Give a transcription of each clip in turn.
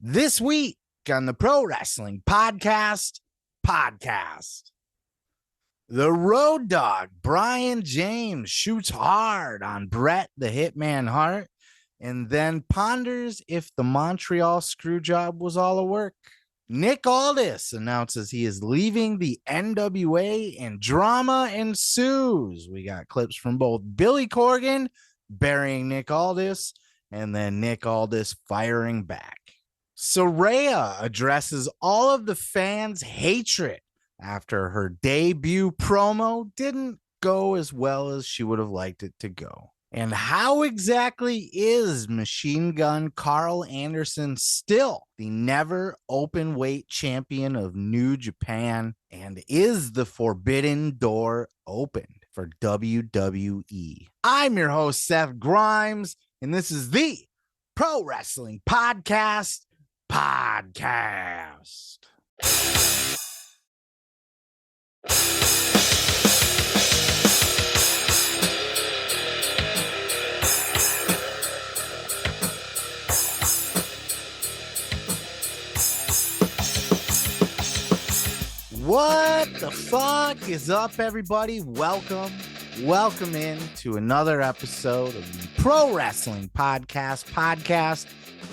This week on the Pro Wrestling Podcast, the Road Dogg, Brian James, shoots hard on Bret, the Hitman Hart, and then ponders if the Montreal Screwjob was all a work. Nick Aldis announces he is leaving the NWA and drama ensues. We got clips from both Billy Corgan burying Nick Aldis and then Nick Aldis firing back. Saraya addresses all of the fans' hatred after her debut promo didn't go as well as she would have liked it to go. And how exactly is Machine Gun Karl Anderson still the never open weight champion of New Japan? And is the forbidden door opened for WWE? I'm your host, Seth Grimes, and this is the Pro Wrestling Podcast. What the fuck is up, everybody? Welcome in to another episode of the Pro Wrestling Podcast.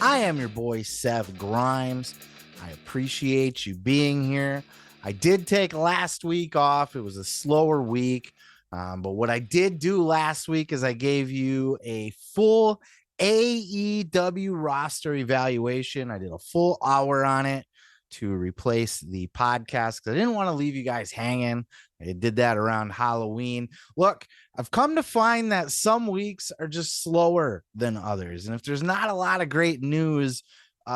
I am your boy, Seth Grimes. I appreciate you being here. I did take last week off. It was a slower week. But what I did do last week is I gave you a full AEW roster evaluation. I did a full hour on it to replace the podcast because I didn't want to leave you guys hanging. I did that around Halloween. Look, I've come to find that some weeks are just slower than others. And if there's not a lot of great news,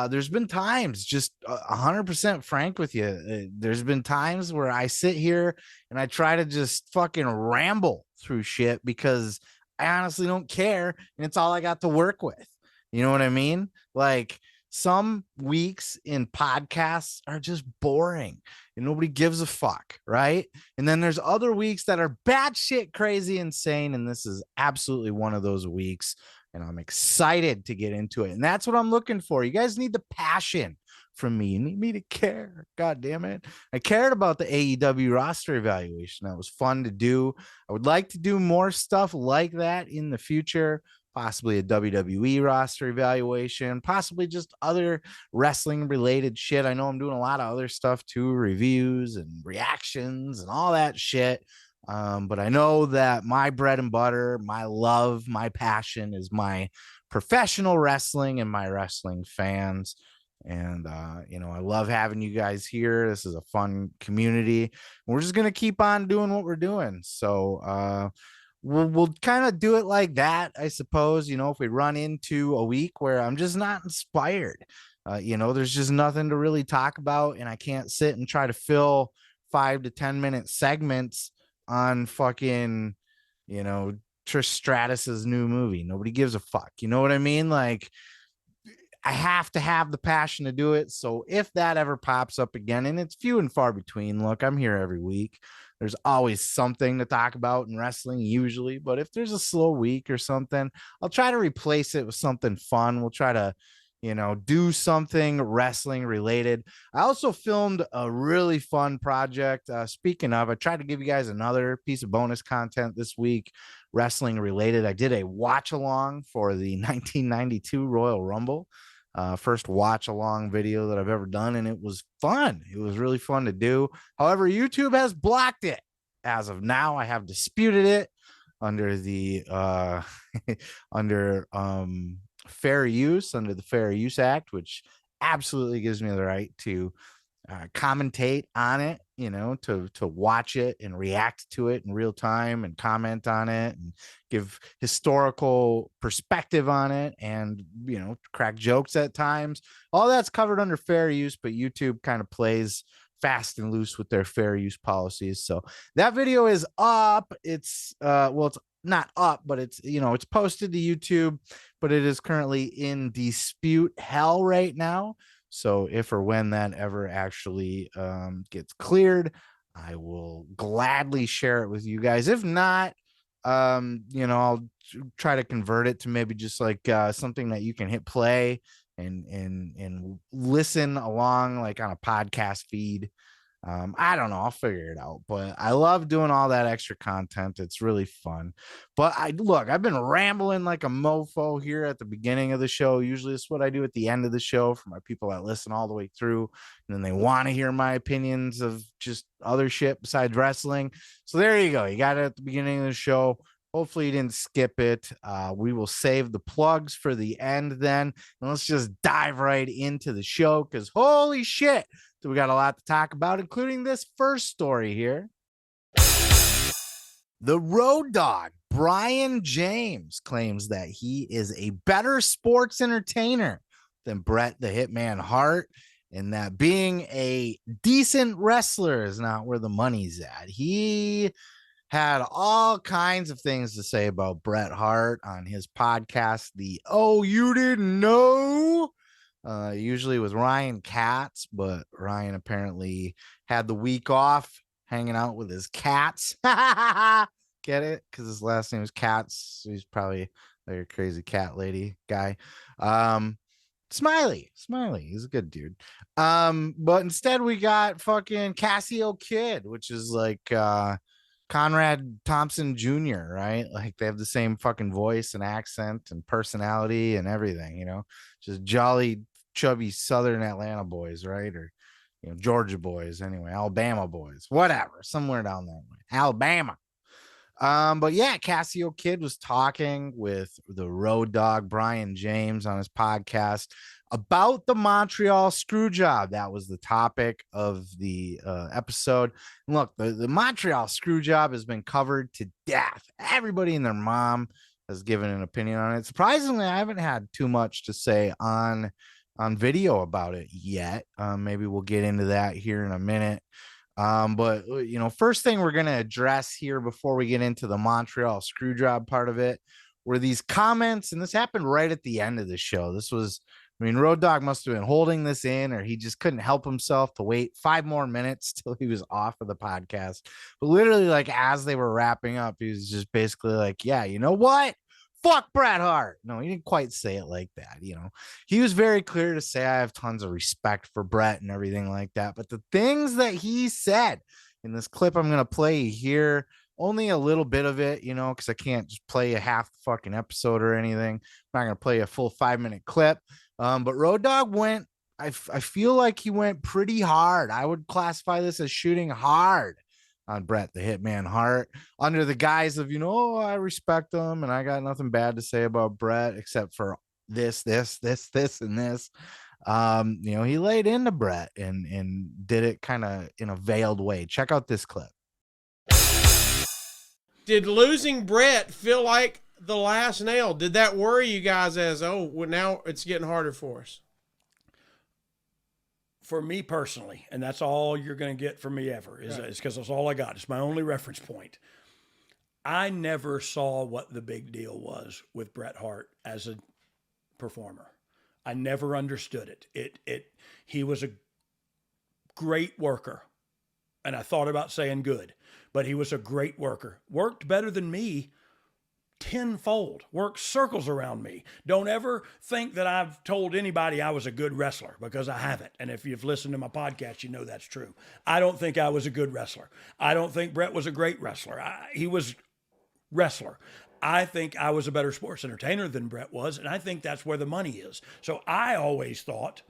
there's been times, just 100% frank with you, there's been times where I sit here and I try to just fucking ramble through shit because I honestly don't care. And it's all I got to work with. You know what I mean? Like, some weeks in podcasts are just boring and nobody gives a fuck, right? And then there's other weeks that are batshit crazy insane, and this is absolutely one of those weeks, and I'm excited to get into it. And that's what I'm looking for. You guys need the passion from me. You need me to care. God damn it. I cared about the AEW roster evaluation. That was fun to do. I would like to do more stuff like that in the future. Possibly a WWE roster evaluation, possibly just other wrestling related shit. I know I'm doing a lot of other stuff too, reviews and reactions and all that shit. But I know that my bread and butter, my love, my passion is my professional wrestling and my wrestling fans. And, I love having you guys here. This is a fun community. We're just going to keep on doing what we're doing. So, we'll kind of do it like that, I suppose. If we run into a week where I'm just not inspired, there's just nothing to really talk about, and I can't sit and try to fill 5 to 10 minute segments on fucking, Trish Stratus's new movie. Nobody gives a fuck. You know what I mean? Like, I have to have the passion to do it. So if that ever pops up again, and it's few and far between, look, I'm here every week. There's always something to talk about in wrestling usually, but if there's a slow week or something, I'll try to replace it with something fun. We'll try to, do something wrestling related. I also filmed a really fun project. Speaking of, I tried to give you guys another piece of bonus content this week, wrestling related. I did a watch along for the 1992 Royal Rumble. First watch along video that I've ever done, and it was fun. It was really fun to do. However, YouTube has blocked it as of now. I have disputed it under the fair use, under the Fair Use Act, which absolutely gives me the right to commentate on it, to watch it and react to it in real time and comment on it and give historical perspective on it and, crack jokes at times. All that's covered under fair use, but YouTube kind of plays fast and loose with their fair use policies. So that video is up. It's it's not up, but it's, it's posted to YouTube, but it is currently in dispute hell right now. So if or when that ever actually gets cleared, I will gladly share it with you guys. If not, I'll try to convert it to maybe just like something that you can hit play and listen along like on a podcast feed. I don't know. I'll figure it out, but I love doing all that extra content. It's really fun. But I've been rambling like a mofo here at the beginning of the show. Usually it's what I do at the end of the show for my people that listen all the way through. And then they want to hear my opinions of just other shit besides wrestling. So there you go. You got it at the beginning of the show. Hopefully you didn't skip it. We will save the plugs for the end then. And let's just dive right into the show because holy shit. So we got a lot to talk about, including this first story here. The Road Dogg, Brian James, claims that he is a better sports entertainer than Bret the Hitman Hart, and that being a decent wrestler is not where the money's at. He had all kinds of things to say about Bret Hart on his podcast, the Oh You Didn't Know, usually with Ryan Katz, but Ryan apparently had the week off hanging out with his cats. Get it? Because his last name is Katz. So he's probably like a crazy cat lady guy. Smiley. He's a good dude. But instead we got fucking Casio Kid, which is like Conrad Thompson Jr., right? Like they have the same fucking voice and accent and personality and everything, you know, just jolly, chubby Southern Atlanta boys, right? Or, you know, Georgia boys, anyway, Alabama boys, whatever, somewhere down that way, Alabama. But yeah, Casio Kid was talking with the Road Dogg, Brian James, on his podcast about the Montreal Screwjob. That was the topic of the episode. And look, the Montreal Screwjob has been covered to death. Everybody and their mom has given an opinion on it. Surprisingly, I haven't had too much to say on video about it yet. Maybe we'll get into that here in a minute. But you know, first thing we're going to address here before we get into the Montreal Screwjob part of it were these comments, and this happened right at the end of the show. This was, I mean, Road Dogg must have been holding this in, or he just couldn't help himself to wait 5 more minutes till he was off of the podcast. But literally, like as they were wrapping up, he was just basically like, yeah, you know what? Fuck Bret Hart. No, he didn't quite say it like that. You know, he was very clear to say, I have tons of respect for Bret and everything like that. But the things that he said in this clip, I'm going to play here only a little bit of it, you know, because I can't just play a half fucking episode or anything. I'm not going to play a full 5-minute clip. But Road Dogg went, I feel like he went pretty hard. I would classify this as shooting hard on Bret the Hitman Hart, under the guise of, you know, I respect him and I got nothing bad to say about Bret except for this, and this. You know, he laid into Bret and did it kind of in a veiled way. Check out this clip. Did losing Bret feel like the last nail? Did that worry you guys as, oh, well, now it's getting harder for us? For me personally, and that's all you're going to get from me ever, is because that's all I got. It's my only reference point. I never saw what the big deal was with Bret Hart as a performer. I never understood it. He was a great worker, and I thought about saying good, but he was a great worker. Worked better than me tenfold, worked circles around me. Don't ever think that I've told anybody I was a good wrestler, because I haven't. And if you've listened to my podcast, you know that's true. I don't think I was a good wrestler. I don't think Bret was a great wrestler. He was wrestler. I think I was a better sports entertainer than Bret was, and I think that's where the money is. So I always thought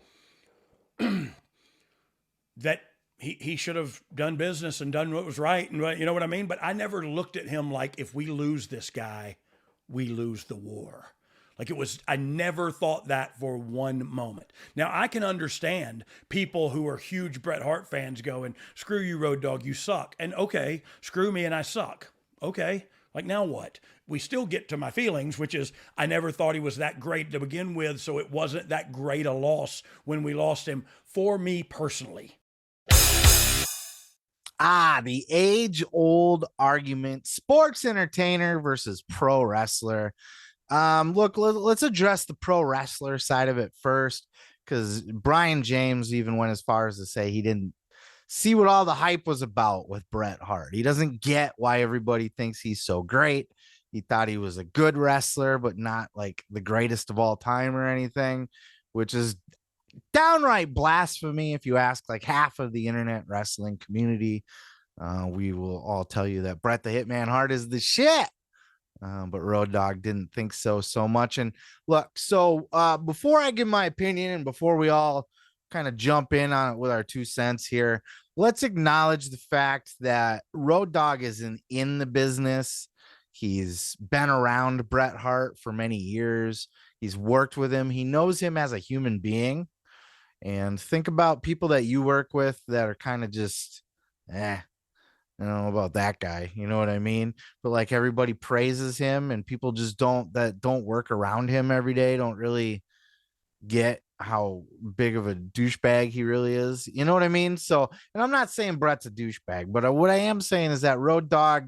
that he should have done business and done what was right, and you know what I mean? But I never looked at him like, if we lose this guy, we lose the war. Like it was, I never thought that for one moment. Now I can understand people who are huge Bret Hart fans going, screw you, Road Dogg, you suck. And okay, screw me and I suck. Okay, like now what? We still get to my feelings, which is I never thought he was that great to begin with, so it wasn't that great a loss when we lost him for me personally. The age-old argument, sports entertainer versus pro wrestler. Look, let's address the pro wrestler side of it first, because Brian James even went as far as to say he didn't see what all the hype was about with Bret Hart. He doesn't get why everybody thinks he's so great. He thought he was a good wrestler, but not like the greatest of all time or anything. which is downright blasphemy if you ask like half of the internet wrestling community. We will all tell you that Bret the Hitman Hart is the shit. But Road Dogg didn't think so much. And look, so before I give my opinion and before we all kind of jump in on it with our 2 cents here, let's acknowledge the fact that Road Dogg isn't in the business. He's been around Bret Hart for many years. He's worked with him. He knows him as a human being. And think about people that you work with that are kind of just, I don't know about that guy. You know what I mean? But like everybody praises him and people just don't work around him every day, don't really get how big of a douchebag he really is. You know what I mean? So, and I'm not saying Bret's a douchebag, but what I am saying is that Road Dogg,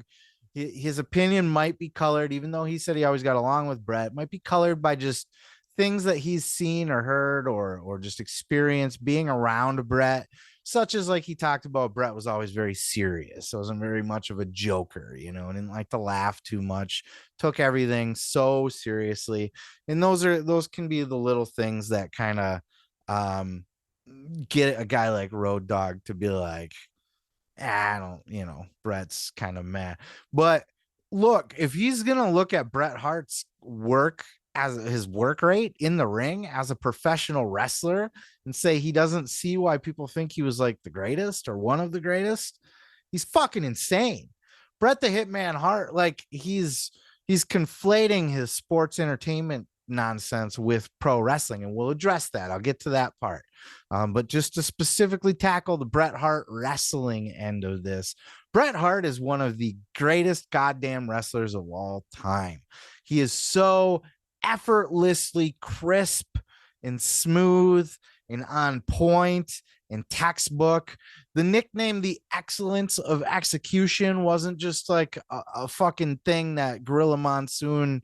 his opinion might be colored, even though he said he always got along with Bret, might be colored by just things that he's seen or heard or just experienced being around Bret, such as like he talked about Bret was always very serious. So wasn't very much of a joker, you know, and didn't like to laugh too much, took everything so seriously. And those can be the little things that kind of get a guy like Road Dogg to be like, I don't, you know, Bret's kind of mad. But look, if he's going to look at Bret Hart's work as his work rate in the ring as a professional wrestler and say he doesn't see why people think he was like the greatest or one of the greatest, he's fucking insane. Bret the Hitman Hart, like he's conflating his sports entertainment nonsense with pro wrestling, and we'll address that. I'll get to that part. But just to specifically tackle the Bret Hart wrestling end of this, Bret Hart is one of the greatest goddamn wrestlers of all time. He is so effortlessly crisp and smooth and on point and textbook. The nickname, the excellence of execution, wasn't just like a fucking thing that Gorilla Monsoon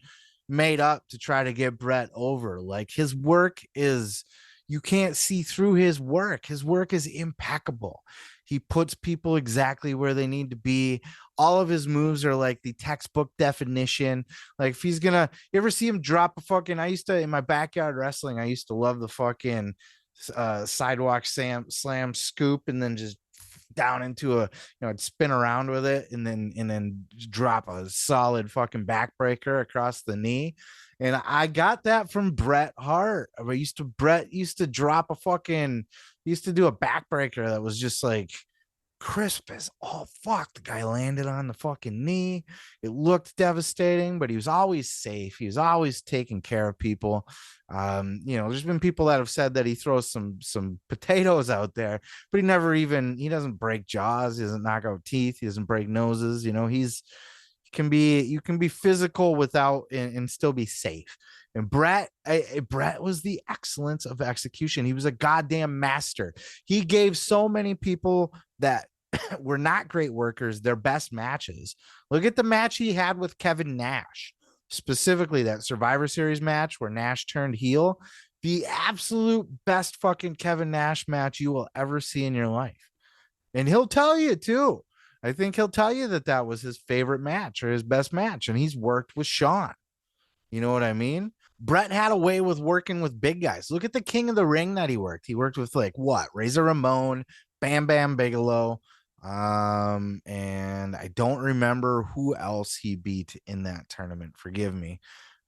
made up to try to get Bret over. Like his work is, you can't see through his work. His work is impeccable. He puts people exactly where they need to be. All of his moves are like the textbook definition. Like if he's gonna, you ever see him drop a fucking, I used to, in my backyard wrestling, I used to love the fucking sidewalk slam scoop and then just down into a, you know, I'd spin around with it and then drop a solid fucking backbreaker across the knee. And I got that from Bret Hart. Bret used to drop a fucking, used to do a backbreaker that was just like crisp as all fuck. The guy landed on the fucking knee. It looked devastating, but he was always safe. He was always taking care of people. You know, there's been people that have said that he throws some potatoes out there, but he doesn't break jaws, he doesn't knock out teeth, he doesn't break noses. You know, you can be physical without and still be safe. And Bret was the excellence of execution. He was a goddamn master. He gave so many people that were not great workers their best matches. Look at the match he had with Kevin Nash, specifically that Survivor Series match where Nash turned heel. The absolute best fucking Kevin Nash match you will ever see in your life. And he'll tell you too. I think he'll tell you that was his favorite match or his best match. And he's worked with Shawn. You know what I mean? Bret had a way with working with big guys. Look at the King of the Ring that he worked. He worked with like what? Razor Ramon, Bam Bam Bigelow. And I don't remember who else he beat in that tournament. Forgive me.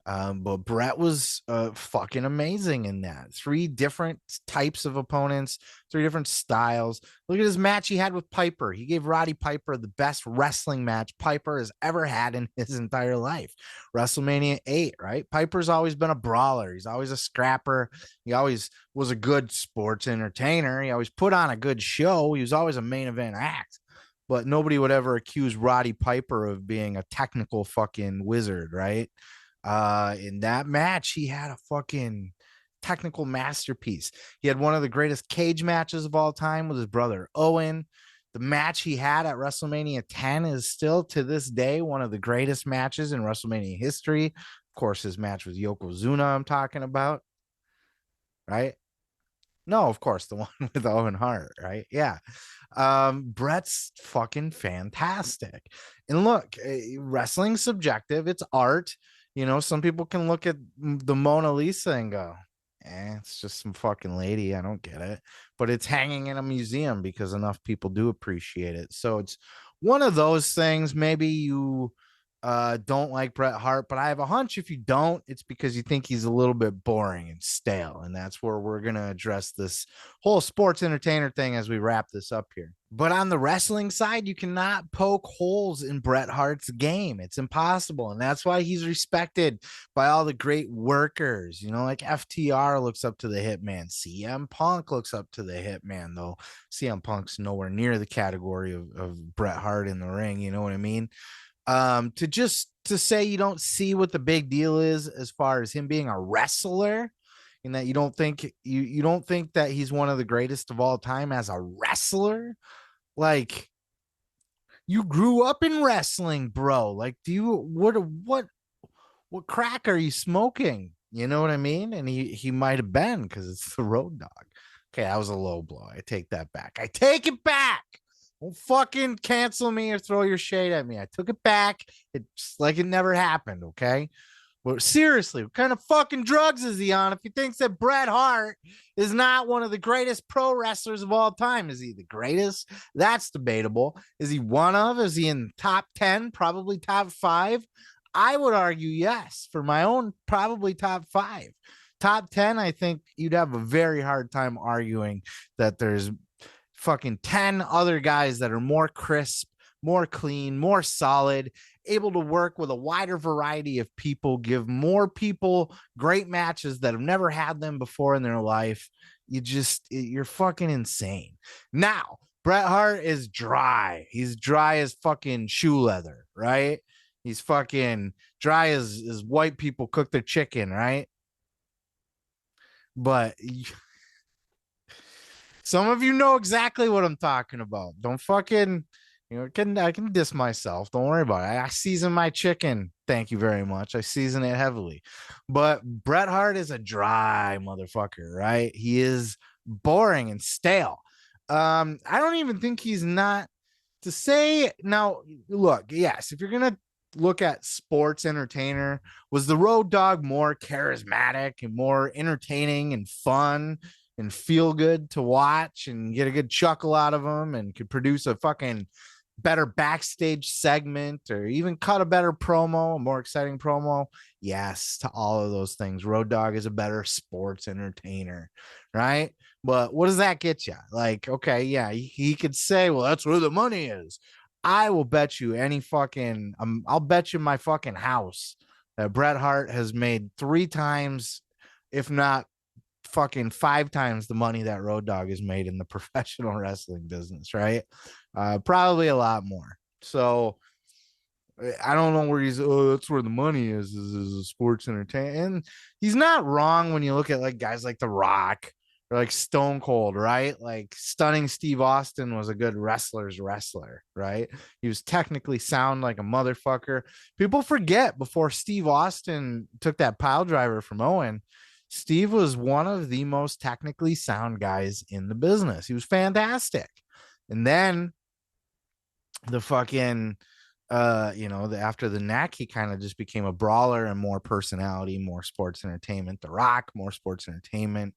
But Bret was fucking amazing in that. 3 different types of opponents, 3 different styles. Look at his match he had with Piper. He gave Roddy Piper the best wrestling match Piper has ever had in his entire life. WrestleMania 8, right? Piper's always been a brawler. He's always a scrapper. He always was a good sports entertainer. He always put on a good show. He was always a main event act. But nobody would ever accuse Roddy Piper of being a technical fucking wizard, right? In that match, he had a fucking technical masterpiece. He had one of the greatest cage matches of all time with his brother Owen. The match he had at WrestleMania 10 is still to this day one of the greatest matches in WrestleMania history. Of course, his match with Yokozuna I'm talking about, right? No, of course, the one with Owen Hart, right? Yeah. Bret's fucking fantastic. And look, wrestling's subjective. It's art. You know, some people can look at the Mona Lisa and go, It's just some fucking lady. I don't get it. But it's hanging in a museum because enough people do appreciate it. So it's one of those things. Maybe you don't like Bret Hart, but I have a hunch if you don't, it's because you think he's a little bit boring and stale. And that's where we're going to address this whole sports entertainer thing as we wrap this up here. But on the wrestling side, you cannot poke holes in Bret Hart's game. It's impossible. And that's why he's respected by all the great workers. You know, like FTR looks up to the Hitman. CM Punk looks up to the Hitman, though CM Punk's nowhere near the category of Bret Hart in the ring. You know what I mean? To say you don't see what the big deal is as far as him being a wrestler, and that you don't think that he's one of the greatest of all time as a wrestler. Like, you grew up in wrestling, bro. Like, what crack are you smoking? You know what I mean? And he might have been, because it's the Road Dogg. Okay, that was a low blow. I take that back. I take it back. Don't fucking cancel me or throw your shade at me. I took it back. It's like it never happened, okay? But seriously, what kind of fucking drugs is he on if he thinks that Bret Hart is not one of the greatest pro wrestlers of all time? Is he the greatest? That's debatable. Is he one of? Is he in top 10? Probably top 5? I would argue yes. For my own, probably top 5. Top 10, I think you'd have a very hard time arguing that there's fucking 10 other guys that are more crisp, more clean, more solid, able to work with a wider variety of people, give more people great matches that have never had them before in their life. You're fucking insane. Now, Bret Hart is dry. He's dry as fucking shoe leather, right? He's fucking dry as white people cook their chicken, right? But some of you know exactly what I'm talking about. Don't fucking, I can diss myself. Don't worry about it. I season my chicken. Thank you very much. I season it heavily. But Bret Hart is a dry motherfucker, right? He is boring and stale. I don't even think he's not to say now. Look, yes, if you're gonna look at sports entertainer, was the Road Dogg more charismatic and more entertaining and fun and feel good to watch and get a good chuckle out of him and could produce a fucking better backstage segment or even cut a better promo, a more exciting promo? Yes, to all of those things. Road Dogg is a better sports entertainer, right? But what does that get you? Like, okay, yeah, he could say, well, that's where the money is. I will bet you I'll bet you my fucking house that Bret Hart has made 3 times, if not fucking 5 times the money that Road Dogg has made in the professional wrestling business, right? Probably a lot more. So I don't know where that's where the money is a sports entertainment. And he's not wrong when you look at like guys like The Rock or like Stone Cold, right? Like Stunning Steve Austin was a good wrestler's wrestler, right? He was technically sound like a motherfucker. People forget, before Steve Austin took that pile driver from Owen, Steve was one of the most technically sound guys in the business. He was fantastic. And then the fucking after the neck, he kind of just became a brawler and more personality, more sports entertainment. The Rock, more sports entertainment.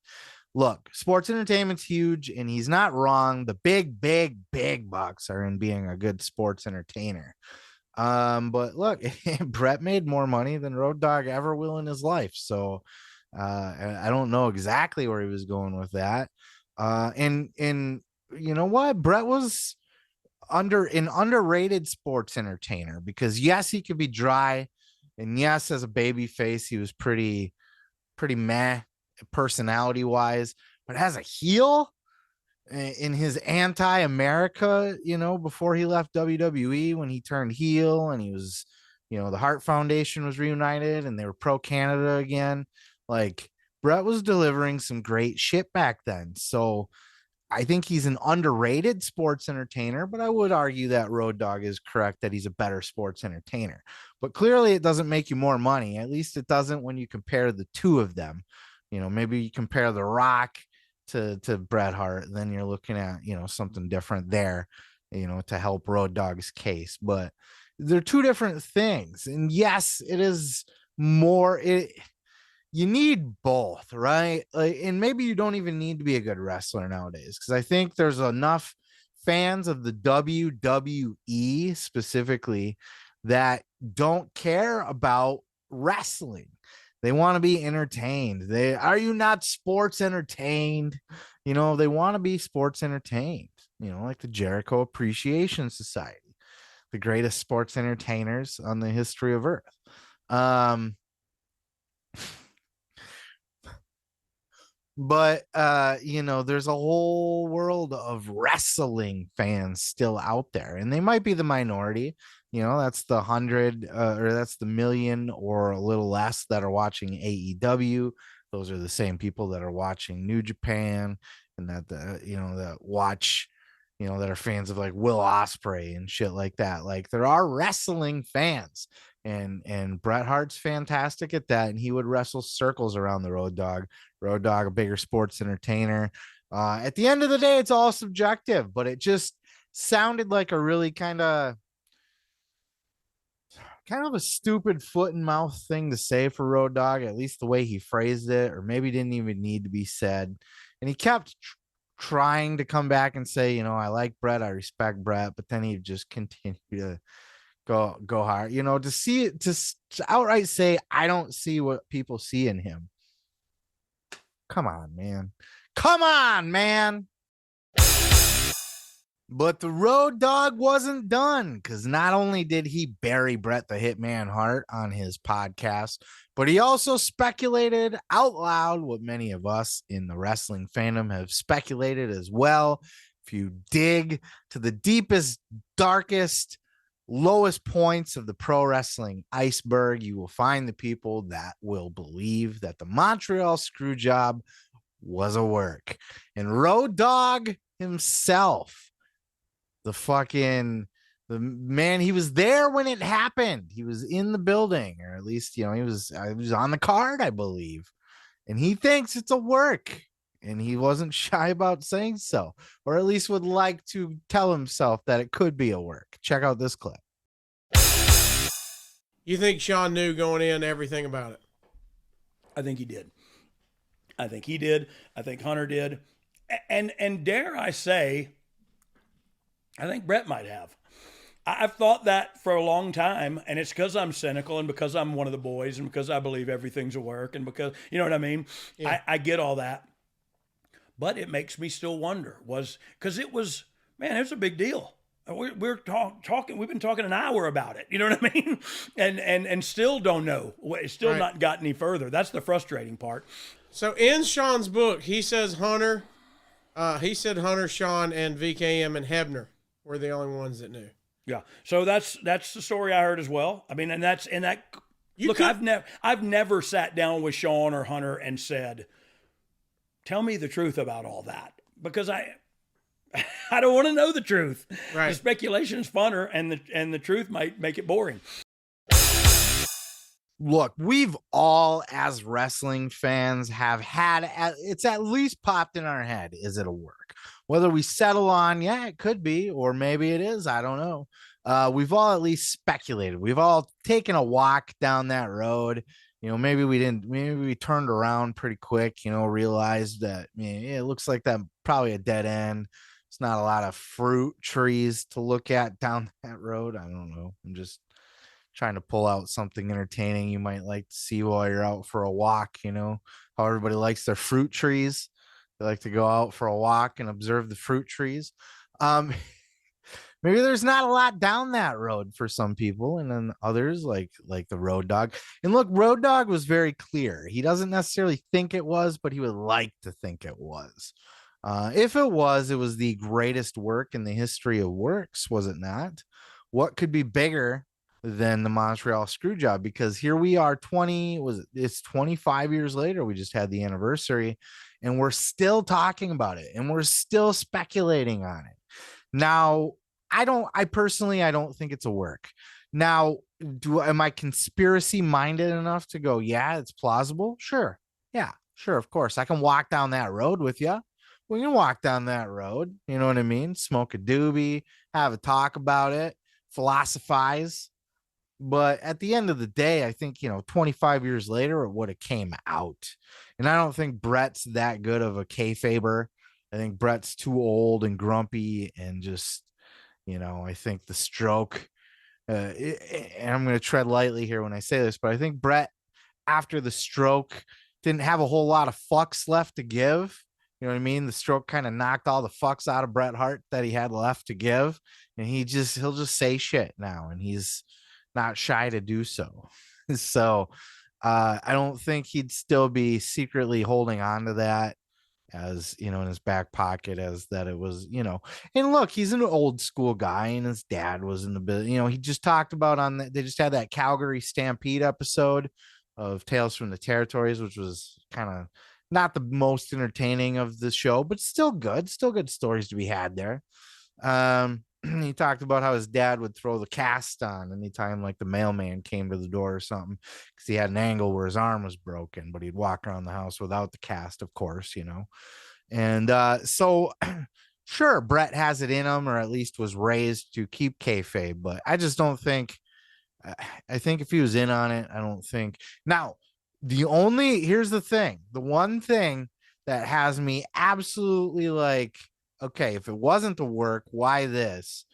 Look, sports entertainment's huge, and he's not wrong. The big bucks are in being a good sports entertainer. But look, Bret made more money than Road Dogg ever will in his life. So I don't know exactly where he was going with that. And you know what? Bret was an underrated sports entertainer, because yes, he could be dry, and yes, as a baby face, he was pretty meh personality wise, but as a heel in his anti-America, before he left WWE, when he turned heel and he was, the Hart Foundation was reunited and they were pro Canada again. Like, Bret was delivering some great shit back then. So I think he's an underrated sports entertainer, but I would argue that Road Dogg is correct that he's a better sports entertainer. But clearly it doesn't make you more money. At least it doesn't when you compare the two of them. Maybe you compare The Rock to Bret Hart, and then you're looking at, something different there, to help Road Dogg's case. But they're two different things. And yes, it is more, you need both, right? Like, and maybe you don't even need to be a good wrestler nowadays, because I think there's enough fans of the WWE specifically that don't care about wrestling. They want to be entertained. Are you not sports entertained? They want to be sports entertained, like the Jericho Appreciation Society, the greatest sports entertainers on the history of Earth. But there's a whole world of wrestling fans still out there, and they might be the minority. That's the 100 or that's the million or a little less that are watching AEW. Those are the same people that are watching New Japan, and that watch, that are fans of like Will Ospreay and shit like that. Like, there are wrestling fans, and Bret Hart's fantastic at that, and he would wrestle circles around the Road Dogg, a bigger sports entertainer. At the end of the day, it's all subjective, but it just sounded like a really kind of a stupid foot and mouth thing to say for Road Dogg, at least the way he phrased it, or maybe didn't even need to be said. And he kept trying to come back and say, I like Bret, I respect Bret, but then he just continued to go hard, to outright say, I don't see what people see in him. Come on, man. But the Road Dogg wasn't done, because not only did he bury Bret the Hitman Hart on his podcast, but he also speculated out loud what many of us in the wrestling fandom have speculated as well. If you dig to the deepest, darkest, lowest points of the pro wrestling iceberg, you will find the people that will believe that the Montreal Screwjob was a work. And Road Dogg himself, the man, he was there when it happened. He was in the building, or at least, he was on the card, I believe. And he thinks it's a work, and he wasn't shy about saying so, or at least would like to tell himself that it could be a work. Check out this clip. You think Sean knew going in everything about it? I think he did. I think Hunter did. And dare I say, I think Bret might have. I've thought that for a long time, and it's because I'm cynical and because I'm one of the boys and because I believe everything's a work and because, you know what I mean? Yeah. I get all that. But it makes me still wonder, because it was a big deal. We're talking. We've been talking an hour about it. You know what I mean? And still don't know. It's still not got any further. That's the frustrating part. So in Sean's book, he says Hunter, Sean, and VKM and Hebner were the only ones that knew. Yeah. So that's the story I heard as well. I mean, I've never sat down with Sean or Hunter and said, "Tell me the truth about all that," because I don't want to know the truth. Right. The speculation's funner, and the truth might make it boring. Look, we've all, as wrestling fans, have had, it's at least popped in our head, is it a work? Whether we settle on, yeah, it could be, or maybe it is, I don't know. We've all at least speculated. We've all taken a walk down that road. Maybe we turned around pretty quick, realized that, it looks like that probably a dead end. It's not a lot of fruit trees to look at down that road. I don't know. I'm just trying to pull out something entertaining you might like to see while you're out for a walk. How everybody likes their fruit trees. They like to go out for a walk and observe the fruit trees. Maybe there's not a lot down that road for some people, and then others like the Road Dogg. And look, Road Dogg was very clear. He doesn't necessarily think it was, but he would like to think it was. If it was the greatest work in the history of works, was it not? What could be bigger than the Montreal Screwjob? Because here we are, it's 25 years later. We just had the anniversary, and we're still talking about it, and we're still speculating on it. Now, I personally don't think it's a work. Now, am I conspiracy minded enough to go, yeah, it's plausible? Sure. Yeah, sure. Of course. I can walk down that road with you. We can walk down that road. You know what I mean? Smoke a doobie, have a talk about it, philosophize. But at the end of the day, I think, 25 years later, it would have came out. And I don't think Bret's that good of a kayfaber. I think Bret's too old and grumpy and just, I think the stroke, and I'm going to tread lightly here when I say this, but I think Bret, after the stroke, didn't have a whole lot of fucks left to give. You know what I mean? The stroke kind of knocked all the fucks out of Bret Hart that he had left to give. And he'll just say shit now. And he's not shy to do so. So I don't think he'd still be secretly holding on to that as, in his back pocket, as that it was, and look, he's an old school guy and his dad was in the business. He just talked about they just had that Calgary Stampede episode of Tales from the Territories, which was kind of not the most entertaining of the show, but still good stories to be had there. He talked about how his dad would throw the cast on anytime like the mailman came to the door or something, because he had an angle where his arm was broken, but he'd walk around the house without the cast, of course, And so sure, Bret has it in him, or at least was raised to keep kayfabe, but I just don't think, I think if he was in on it, I don't think. Now, here's the thing, the one thing that has me absolutely like, okay, if it wasn't the work, why this,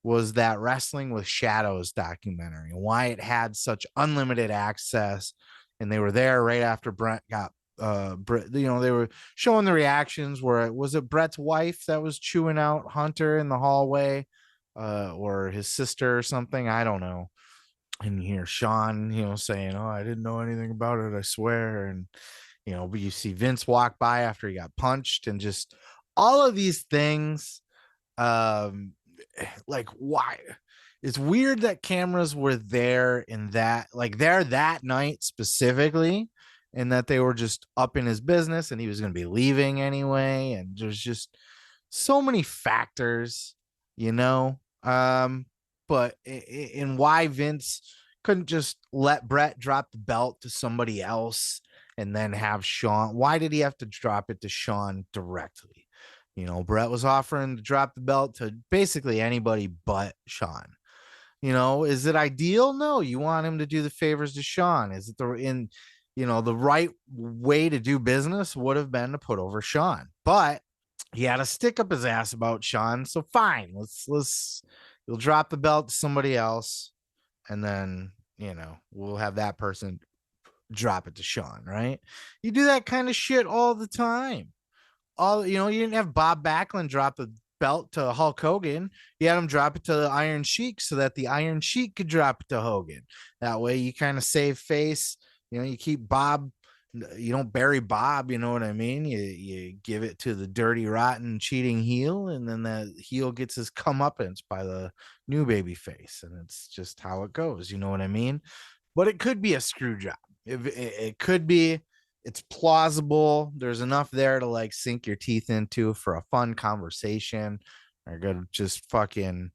was that Wrestling with Shadows documentary, and why it had such unlimited access. And they were there right after Bret got Bret, they were showing the reactions where was it Bret's wife that was chewing out Hunter in the hallway, or his sister or something, I don't know. And you hear Sean, saying, "Oh, I didn't know anything about it, I swear." And but you see Vince walk by after he got punched, and just all of these things. Like, why? It's weird that cameras were there in that, like, there that night specifically, and that they were just up in his business and he was going to be leaving anyway. And there's just so many factors, you know. But in why Vince couldn't just let Bret drop the belt to somebody else and then have Sean? Why did he have to drop it to Sean directly? Bret was offering to drop the belt to basically anybody but Sean. Is it ideal? No, you want him to do the favors to Sean. Is it the right way to do business would have been to put over Sean, but he had a stick up his ass about Sean. So fine, you'll drop the belt to somebody else, and then, we'll have that person drop it to Sean, right? You do that kind of shit all the time. You didn't have Bob Backlund drop the belt to Hulk Hogan. You had him drop it to the Iron Sheik so that the Iron Sheik could drop it to Hogan. That way you kind of save face. You keep Bob, you don't bury Bob, you know what I mean? You give it to the dirty, rotten, cheating heel, and then the heel gets his comeuppance by the new baby face. And it's just how it goes, you know what I mean? But it could be a screw job. It could be. It's plausible. There's enough there to like sink your teeth into for a fun conversation, or a good just fucking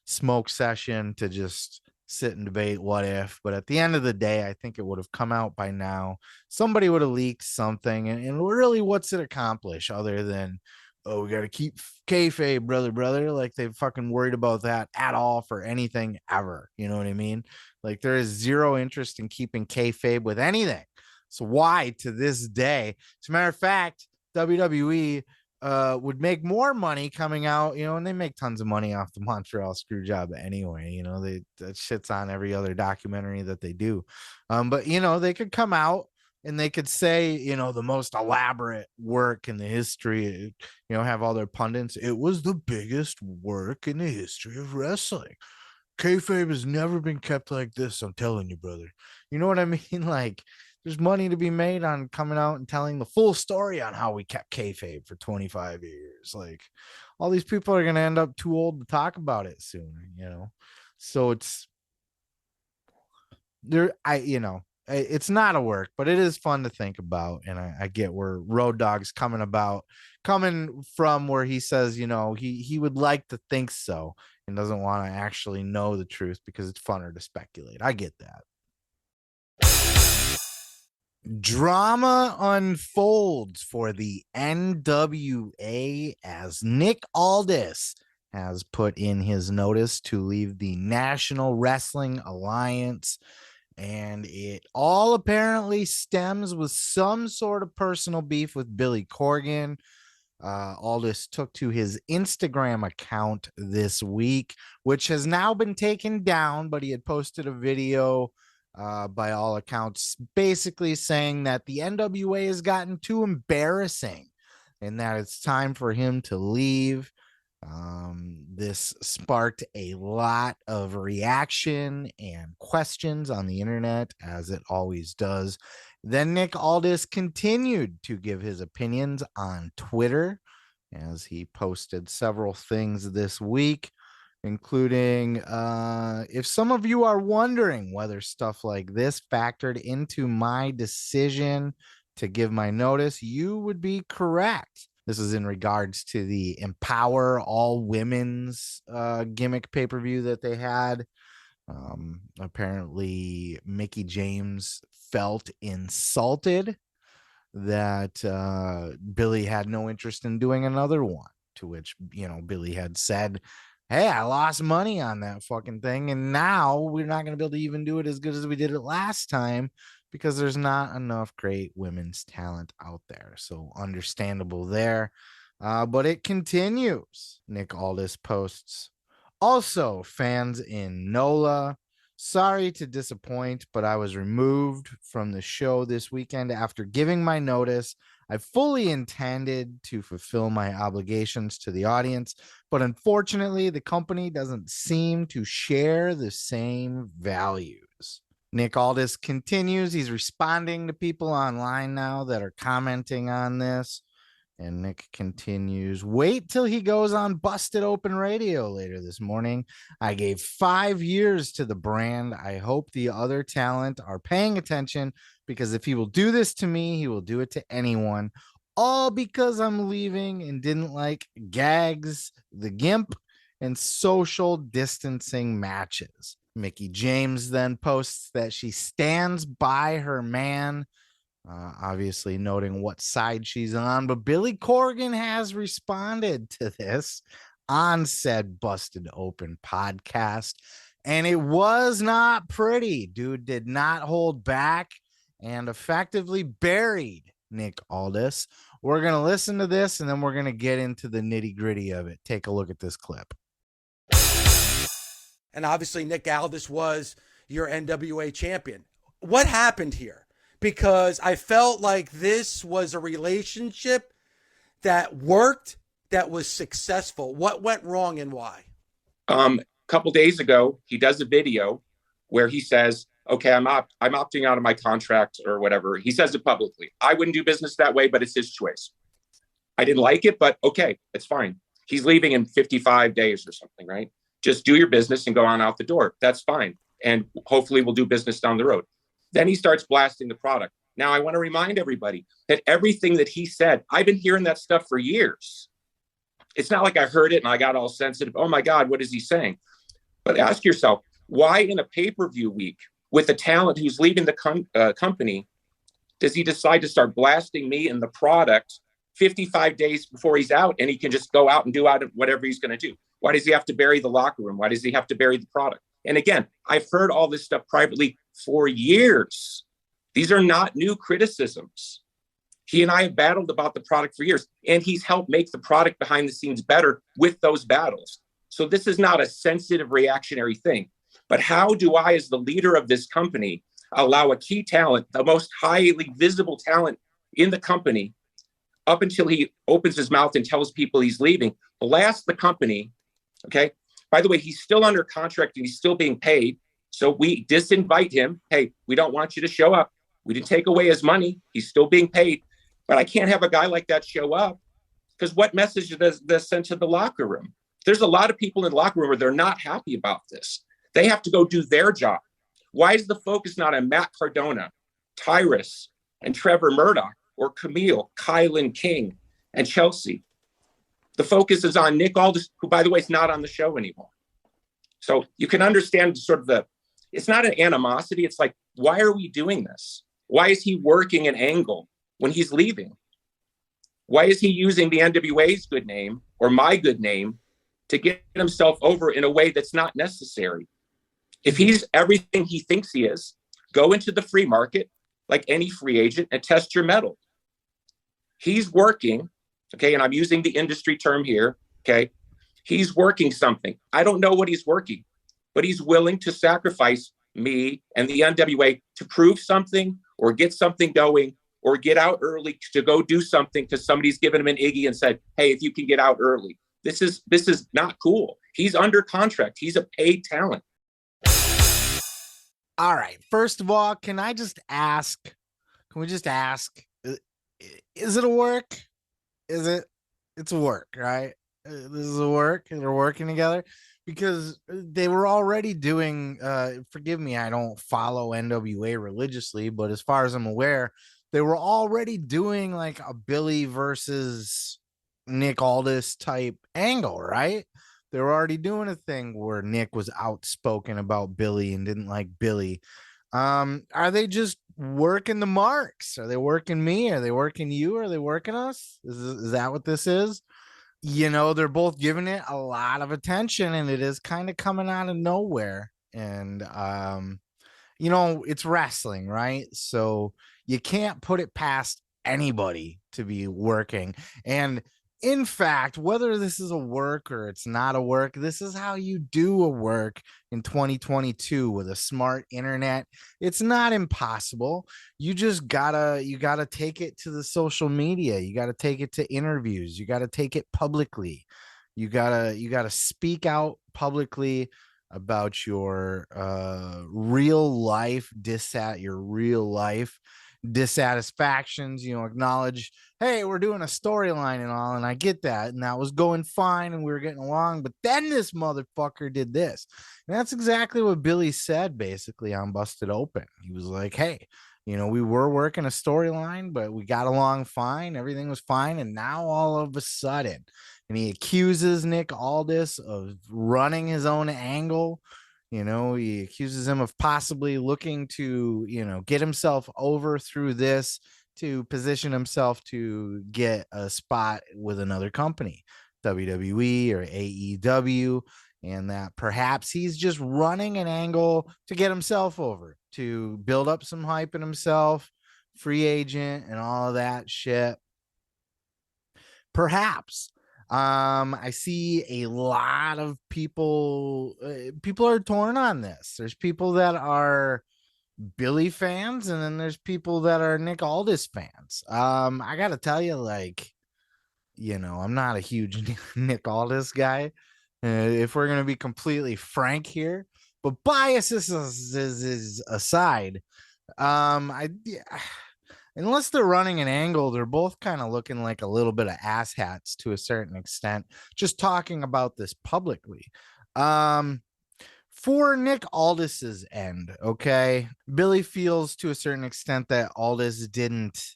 smoke session to just sit and debate what if. But at the end of the day, I think it would have come out by now. Somebody would have leaked something, and really, what's it accomplish other than, oh, we got to keep kayfabe, brother? Like, they've fucking worried about that at all for anything ever. You know what I mean? Like, there is zero interest in keeping kayfabe with anything. So why, to this day, as a matter of fact, WWE would make more money coming out, and they make tons of money off the Montreal Screwjob anyway. That shit's on every other documentary that they do. But they could come out and they could say, the most elaborate work in the history, have all their pundits. It was the biggest work in the history of wrestling. Kayfabe has never been kept like this, I'm telling you, brother. You know what I mean? Like, there's money to be made on coming out and telling the full story on how we kept kayfabe for 25 years. Like, all these people are going to end up too old to talk about it soon, So it's there. It's not a work, but it is fun to think about. And I get where Road Dogg's coming from, where he says, he would like to think so and doesn't want to actually know the truth because it's funner to speculate. I get that. Drama unfolds for the NWA as Nick Aldis has put in his notice to leave the National Wrestling Alliance, and it all apparently stems with some sort of personal beef with Billy Corgan. Aldis took to his Instagram account this week, which has now been taken down, but he had posted a video by all accounts basically saying that the NWA has gotten too embarrassing and that it's time for him to leave. This sparked a lot of reaction and questions on the internet, as it always does. Then Nick Aldis continued to give his opinions on Twitter, as he posted several things this week, including if some of you are wondering whether stuff like this factored into my decision to give my notice, you would be correct. This is in regards to the Empower All Women's gimmick pay-per-view that they had. Apparently, Mickie James felt insulted that Billy had no interest in doing another one, to which, Billy had said, hey, I lost money on that fucking thing, and now we're not going to be able to even do it as good as we did it last time because there's not enough great women's talent out there. So understandable there. But it continues. Nick Aldis posts, also, fans in NOLA, sorry to disappoint, but I was removed from the show this weekend after giving my notice. I fully intended to fulfill my obligations to the audience, but unfortunately, the company doesn't seem to share the same values. Nick Aldis continues. He's responding to people online now that are commenting on this. And Nick continues, wait till he goes on Busted Open Radio later this morning. I gave 5 years to the brand. I hope the other talent are paying attention, because if he will do this to me, he will do it to anyone. All because I'm leaving and didn't like Gags, the Gimp, and social distancing matches. Mickie James then posts that she stands by her man, obviously noting what side she's on, but Billy Corgan has responded to this on said Busted Open podcast, and it was not pretty. Dude did not hold back and effectively buried Nick Aldis. We're going to listen to this, and then we're going to get into the nitty-gritty of it. Take a look at this clip. And obviously Nick Aldis was your NWA champion. What happened here? Because I felt like this was a relationship that worked, that was successful. What went wrong and why? A couple days ago, he does a video where he says, okay, I'm opting out of my contract or whatever. He says it publicly. I wouldn't do business that way, but it's his choice. I didn't like it, but okay, it's fine. He's leaving in 55 days or something, right? Just do your business and go on out the door. That's fine. And hopefully we'll do business down the road. Then he starts blasting the product. Now, I want to remind everybody that everything that he said, I've been hearing that stuff for years. It's not like I heard it and I got all sensitive. Oh my God, what is he saying? But ask yourself, why in a pay-per-view week with a talent who's leaving the company, does he decide to start blasting me and the product 55 days before he's out, and he can just go out and do whatever he's going to do? Why does he have to bury the locker room? Why does he have to bury the product? And again, I've heard all this stuff privately for years. These are not new criticisms. He and I have battled about the product for years, and he's helped make the product behind the scenes better with those battles. So this is not a sensitive reactionary thing. But how do I, as the leader of this company, allow a key talent, the most highly visible talent in the company, up until he opens his mouth and tells people he's leaving, blast the company? Okay. By the way, he's still under contract and he's still being paid. So we disinvite him. Hey, we don't want you to show up. We didn't take away his money. He's still being paid. But I can't have a guy like that show up, because what message does this send to the locker room? There's a lot of people in the locker room where they're not happy about this. They have to go do their job. Why is the focus not on Matt Cardona, Tyrus, and Trevor Murdoch, or Camille, Kylan King, and Chelsea? The focus is on Nick Aldis, who, by the way, is not on the show anymore. So you can understand sort of it's not an animosity. It's like, why are we doing this? Why is he working an angle when he's leaving? Why is he using the NWA's good name or my good name to get himself over in a way that's not necessary. If he's everything he thinks he is, go into the free market like any free agent and test your mettle. He's working, okay, and I'm using the industry term here, okay? He's working something. I don't know what he's working, but he's willing to sacrifice me and the NWA to prove something or get something going or get out early to go do something because somebody's given him an Iggy and said, hey, if you can get out early. This is not cool. He's under contract. He's a paid talent. All right. First of all, can we just ask, is it a work? It's a work, right? This is a work. They're working together because they were already doing, forgive me, I don't follow NWA religiously, but as far as I'm aware, they were already doing like a Billy versus Nick Aldis type angle, right? They were already doing a thing where Nick was outspoken about Billy and didn't like Billy. Are they just working the marks? Are they working me? Are they working you? Are they working us? Is that what this is? You know, they're both giving it a lot of attention and it is kind of coming out of nowhere. And, you know, it's wrestling, right? So you can't put it past anybody to be working. And in fact, whether this is a work or it's not a work, this is how you do a work in 2022 with a smart internet. It's not impossible. You just gotta take it to the social media. You gotta take it to interviews. You gotta take it publicly. You gotta speak out publicly about your real life dissatisfactions, you know, acknowledge, hey, we're doing a storyline and all, and I get that, and that was going fine and we were getting along, but then this motherfucker did this. And that's exactly what Billy said basically on Busted Open. He was like, hey, you know, we were working a storyline, but we got along fine, everything was fine, and now all of a sudden, and he accuses Nick Aldis of running his own angle. You know, he accuses him of possibly looking to, you know, get himself over through this to position himself to get a spot with another company, WWE or AEW, and that perhaps he's just running an angle to get himself over, to build up some hype in himself, free agent and all of that shit. Perhaps. I see a lot of people are torn on this. There's people that are Billy fans, and then there's people that are Nick Aldis fans. I gotta tell you, like, you know, I'm not a huge Nick Aldis guy, if we're gonna be completely frank here, but biases is aside. Unless they're running an angle, they're both kind of looking like a little bit of asshats to a certain extent, just talking about this publicly. For Nick Aldis's end, okay, Billy feels to a certain extent that Aldis didn't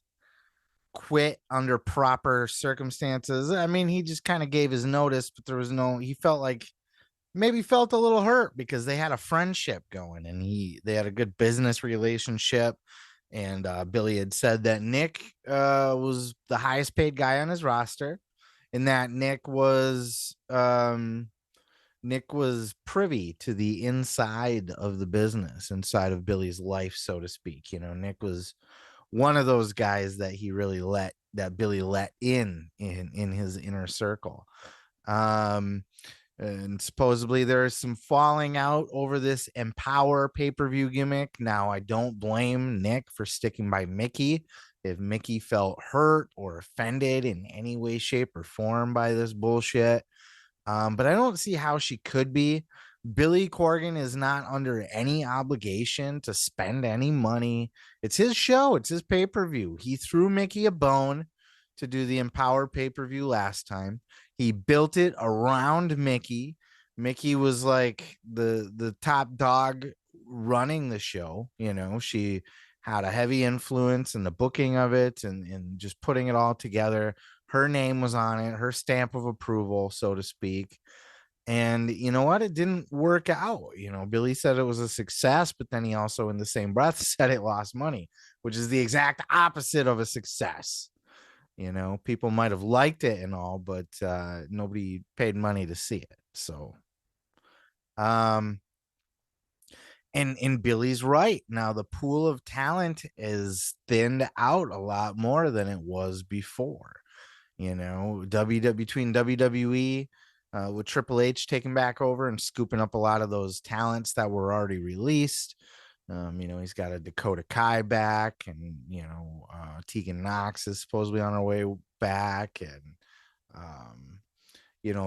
quit under proper circumstances. I mean, he just kind of gave his notice, but there was he felt like maybe felt a little hurt because they had a friendship going and they had a good business relationship. And Billy had said that Nick was the highest paid guy on his roster, and that Nick was privy to the inside of the business, inside of Billy's life, so to speak. You know, Nick was one of those guys that Billy let in his inner circle. And supposedly there's some falling out over this Empower pay-per-view gimmick. Now, I don't blame Nick for sticking by Mickey. If Mickey felt hurt or offended in any way, shape, or form by this bullshit. But I don't see how she could be. Billy Corgan is not under any obligation to spend any money. It's his show. It's his pay-per-view. He threw Mickey a bone to do the Empower pay-per-view last time. He built it around Mickey. Mickey was like the top dog running the show. You know, she had a heavy influence in the booking of it and just putting it all together. Her name was on it, her stamp of approval, so to speak. And you know what? It didn't work out. You know, Billy said it was a success, but then he also in the same breath said it lost money, which is the exact opposite of a success. You know, people might have liked it and all, but nobody paid money to see it. So, and Billy's right. Now the pool of talent is thinned out a lot more than it was before. You know, between WWE with Triple H taking back over and scooping up a lot of those talents that were already released. You know, he's got a Dakota Kai back, and Tegan Knox is supposedly on her way back, and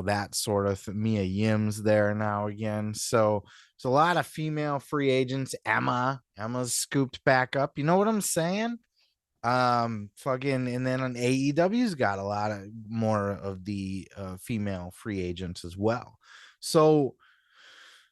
that sort of Mia Yim's there now again. So there's a lot of female free agents. Emma's scooped back up. You know what I'm saying? Fucking, and then on AEW's got a lot of more of the female free agents as well. So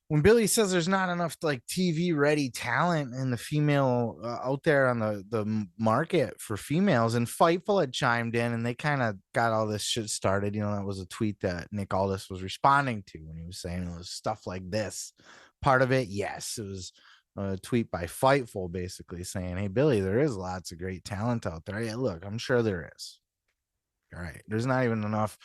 when Billy says there's not enough like TV ready talent in the female out there on the market for females, and Fightful had chimed in and they kind of got all this shit started. You know, that was a tweet that Nick Aldis was responding to when he was saying it was stuff like this. Part of it, yes, it was a tweet by Fightful basically saying, hey, Billy, there is lots of great talent out there. Yeah, look, I'm sure there is. All right. There's not even enough.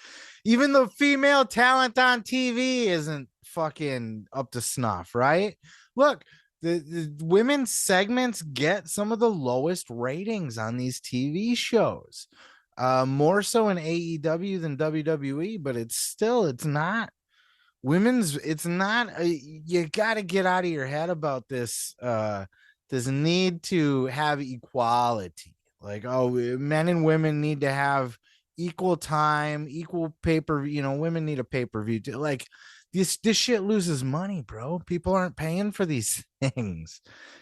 Even the female talent on TV isn't fucking up to snuff, right? Look, the women's segments get some of the lowest ratings on these TV shows. More so in AEW than WWE, but it's not women's. It's not. You got to get out of your head about this. This need to have equality. Like, oh, men and women need to have equal time, equal pay-per-view. Women need a pay-per-view too. Like this shit loses money, bro. People aren't paying for these things.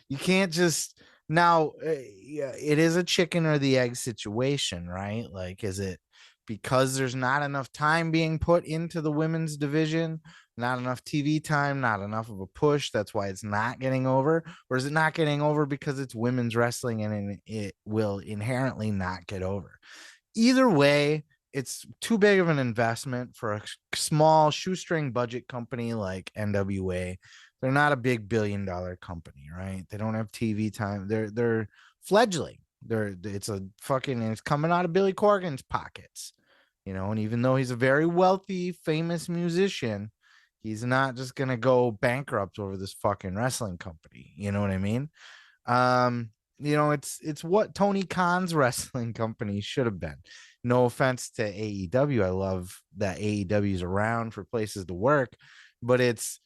You can't just now. It is a chicken or the egg situation, right? Like, is it because there's not enough time being put into the women's division, not enough TV time, not enough of a push, that's why it's not getting over? Or is it not getting over because it's women's wrestling and it will inherently not get over? Either way, it's too big of an investment for a small shoestring budget company like NWA. They're not a big $1 billion company, right? They don't have TV time. They're fledgling. It's coming out of Billy Corgan's pockets, and even though he's a very wealthy, famous musician, he's not just gonna go bankrupt over this fucking wrestling company. You know what I mean? It's what Tony Khan's wrestling company should have been. No offense to AEW. I love that AEW is around for places to work, but it's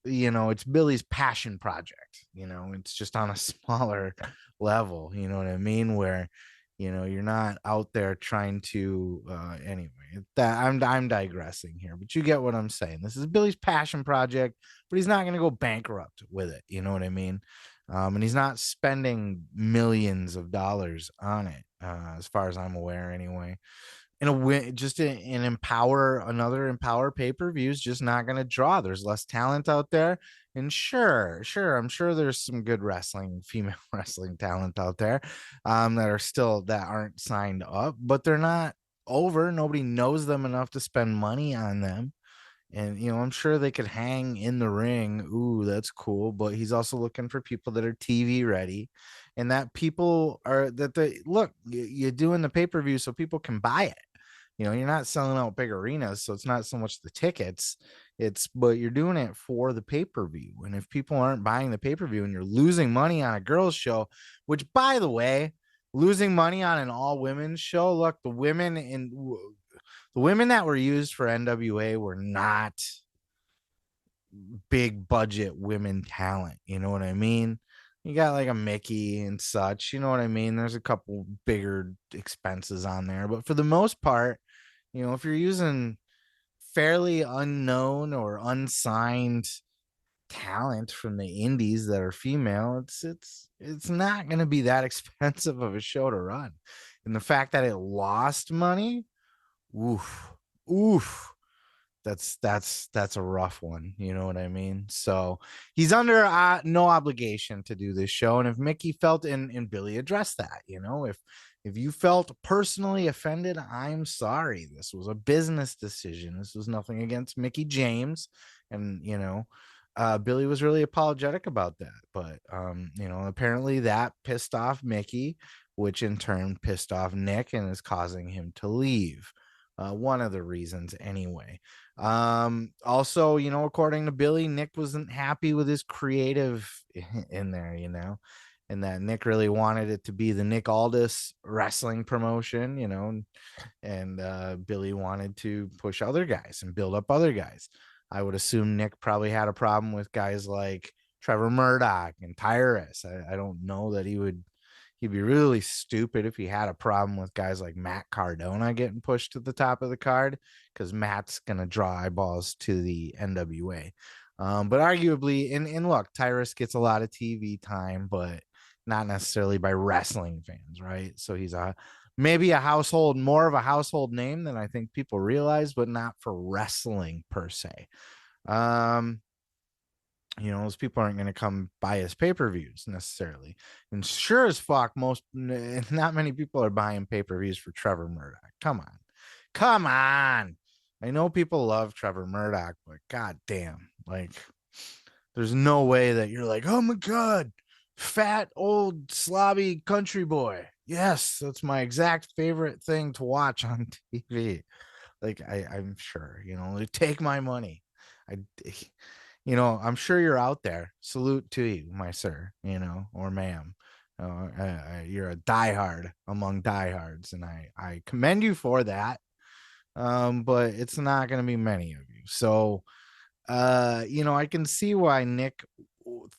Billy's passion project. It's just on a smaller level. You know what I mean? Where, you're not out there trying to anyway. That I'm digressing here, but you get what I'm saying. This is Billy's passion project, but he's not going to go bankrupt with it. You know what I mean? And he's not spending millions of dollars on it, as far as I'm aware, anyway. Another Empower pay-per-view is just not going to draw. There's less talent out there, and sure, I'm sure there's some good female wrestling talent out there, that aren't signed up, but they're not over. Nobody knows them enough to spend money on them. And, I'm sure they could hang in the ring. Ooh, that's cool. But he's also looking for people that are TV ready, and that people are you're doing the pay-per-view so people can buy it. You're not selling out big arenas. So it's not so much the tickets, but you're doing it for the pay-per-view. And if people aren't buying the pay-per-view and you're losing money on a girls show, which, by the way, losing money on an all women's show, look, the women that were used for NWA were not big budget women talent. You know what I mean? You got like a Mickey and such. You know what I mean? There's a couple bigger expenses on there. But for the most part, if you're using fairly unknown or unsigned talent from the indies that are female, it's not going to be that expensive of a show to run. And the fact that it lost money, oof, that's a rough one. You know what I mean? So he's under no obligation to do this show. And if Mickey felt, and Billy addressed that, if you felt personally offended, I'm sorry. This was a business decision. This was nothing against Mickey James. And, Billy was really apologetic about that. But, apparently that pissed off Mickey, which in turn pissed off Nick and is causing him to leave. One of the reasons anyway. Also, according to Billy, Nick wasn't happy with his creative in there, and that Nick really wanted it to be the Nick Aldis wrestling promotion, and Billy wanted to push other guys and build up other guys. I would assume Nick probably had a problem with guys like Trevor Murdoch and Tyrus. I don't know that he'd be really stupid if he had a problem with guys like Matt Cardona getting pushed to the top of the card, because Matt's going to draw eyeballs to the NWA. But arguably, and look, Tyrus gets a lot of TV time, but not necessarily by wrestling fans, right? So he's maybe more of a household name than I think people realize, but not for wrestling per se. Those people aren't going to come buy his pay-per-views necessarily. And sure as fuck, not many people are buying pay-per-views for Trevor Murdoch. Come on. I know people love Trevor Murdoch, but goddamn, there's no way that you're like, oh my God, fat old slobby country boy. Yes, that's my exact favorite thing to watch on TV. I'm sure, take my money. I'm sure you're out there. Salute to you, my sir, or ma'am. You're a diehard among diehards, and I commend you for that. But it's not going to be many of you. So, I can see why Nick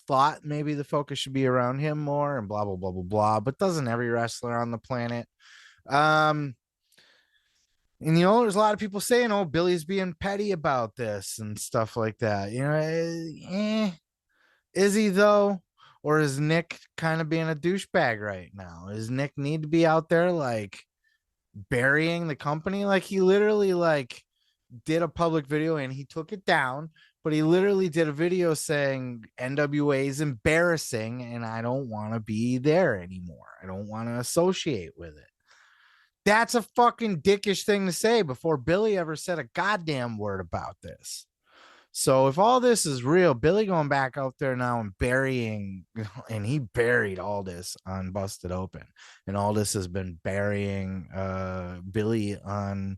thought maybe the focus should be around him more and blah, blah, blah, blah, blah. But doesn't every wrestler on the planet? And, there's a lot of people saying, oh, Billy's being petty about this and stuff like that. Is he though? Or is Nick kind of being a douchebag right now? Does Nick need to be out there burying the company? He literally did a public video and he took it down, but he literally did a video saying NWA is embarrassing and I don't want to be there anymore. I don't want to associate with it. That's a fucking dickish thing to say before Billy ever said a goddamn word about this. So if all this is real, Billy going back out there now and burying, and he buried Aldis on Busted Open, and Aldis has been burying Billy on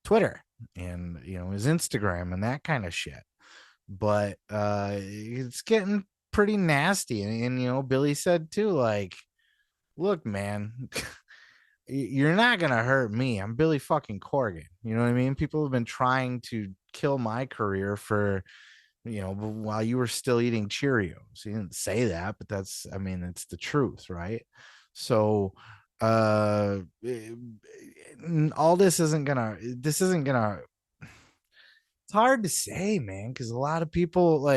Twitter and his Instagram and that kind of shit. But it's getting pretty nasty, and Billy said too, look, man. You're not going to hurt me. I'm Billy fucking Corgan. You know what I mean? People have been trying to kill my career for, while you were still eating Cheerios. He didn't say that, but it's the truth, right? So, all this isn't gonna, it's hard to say, man, because a lot of people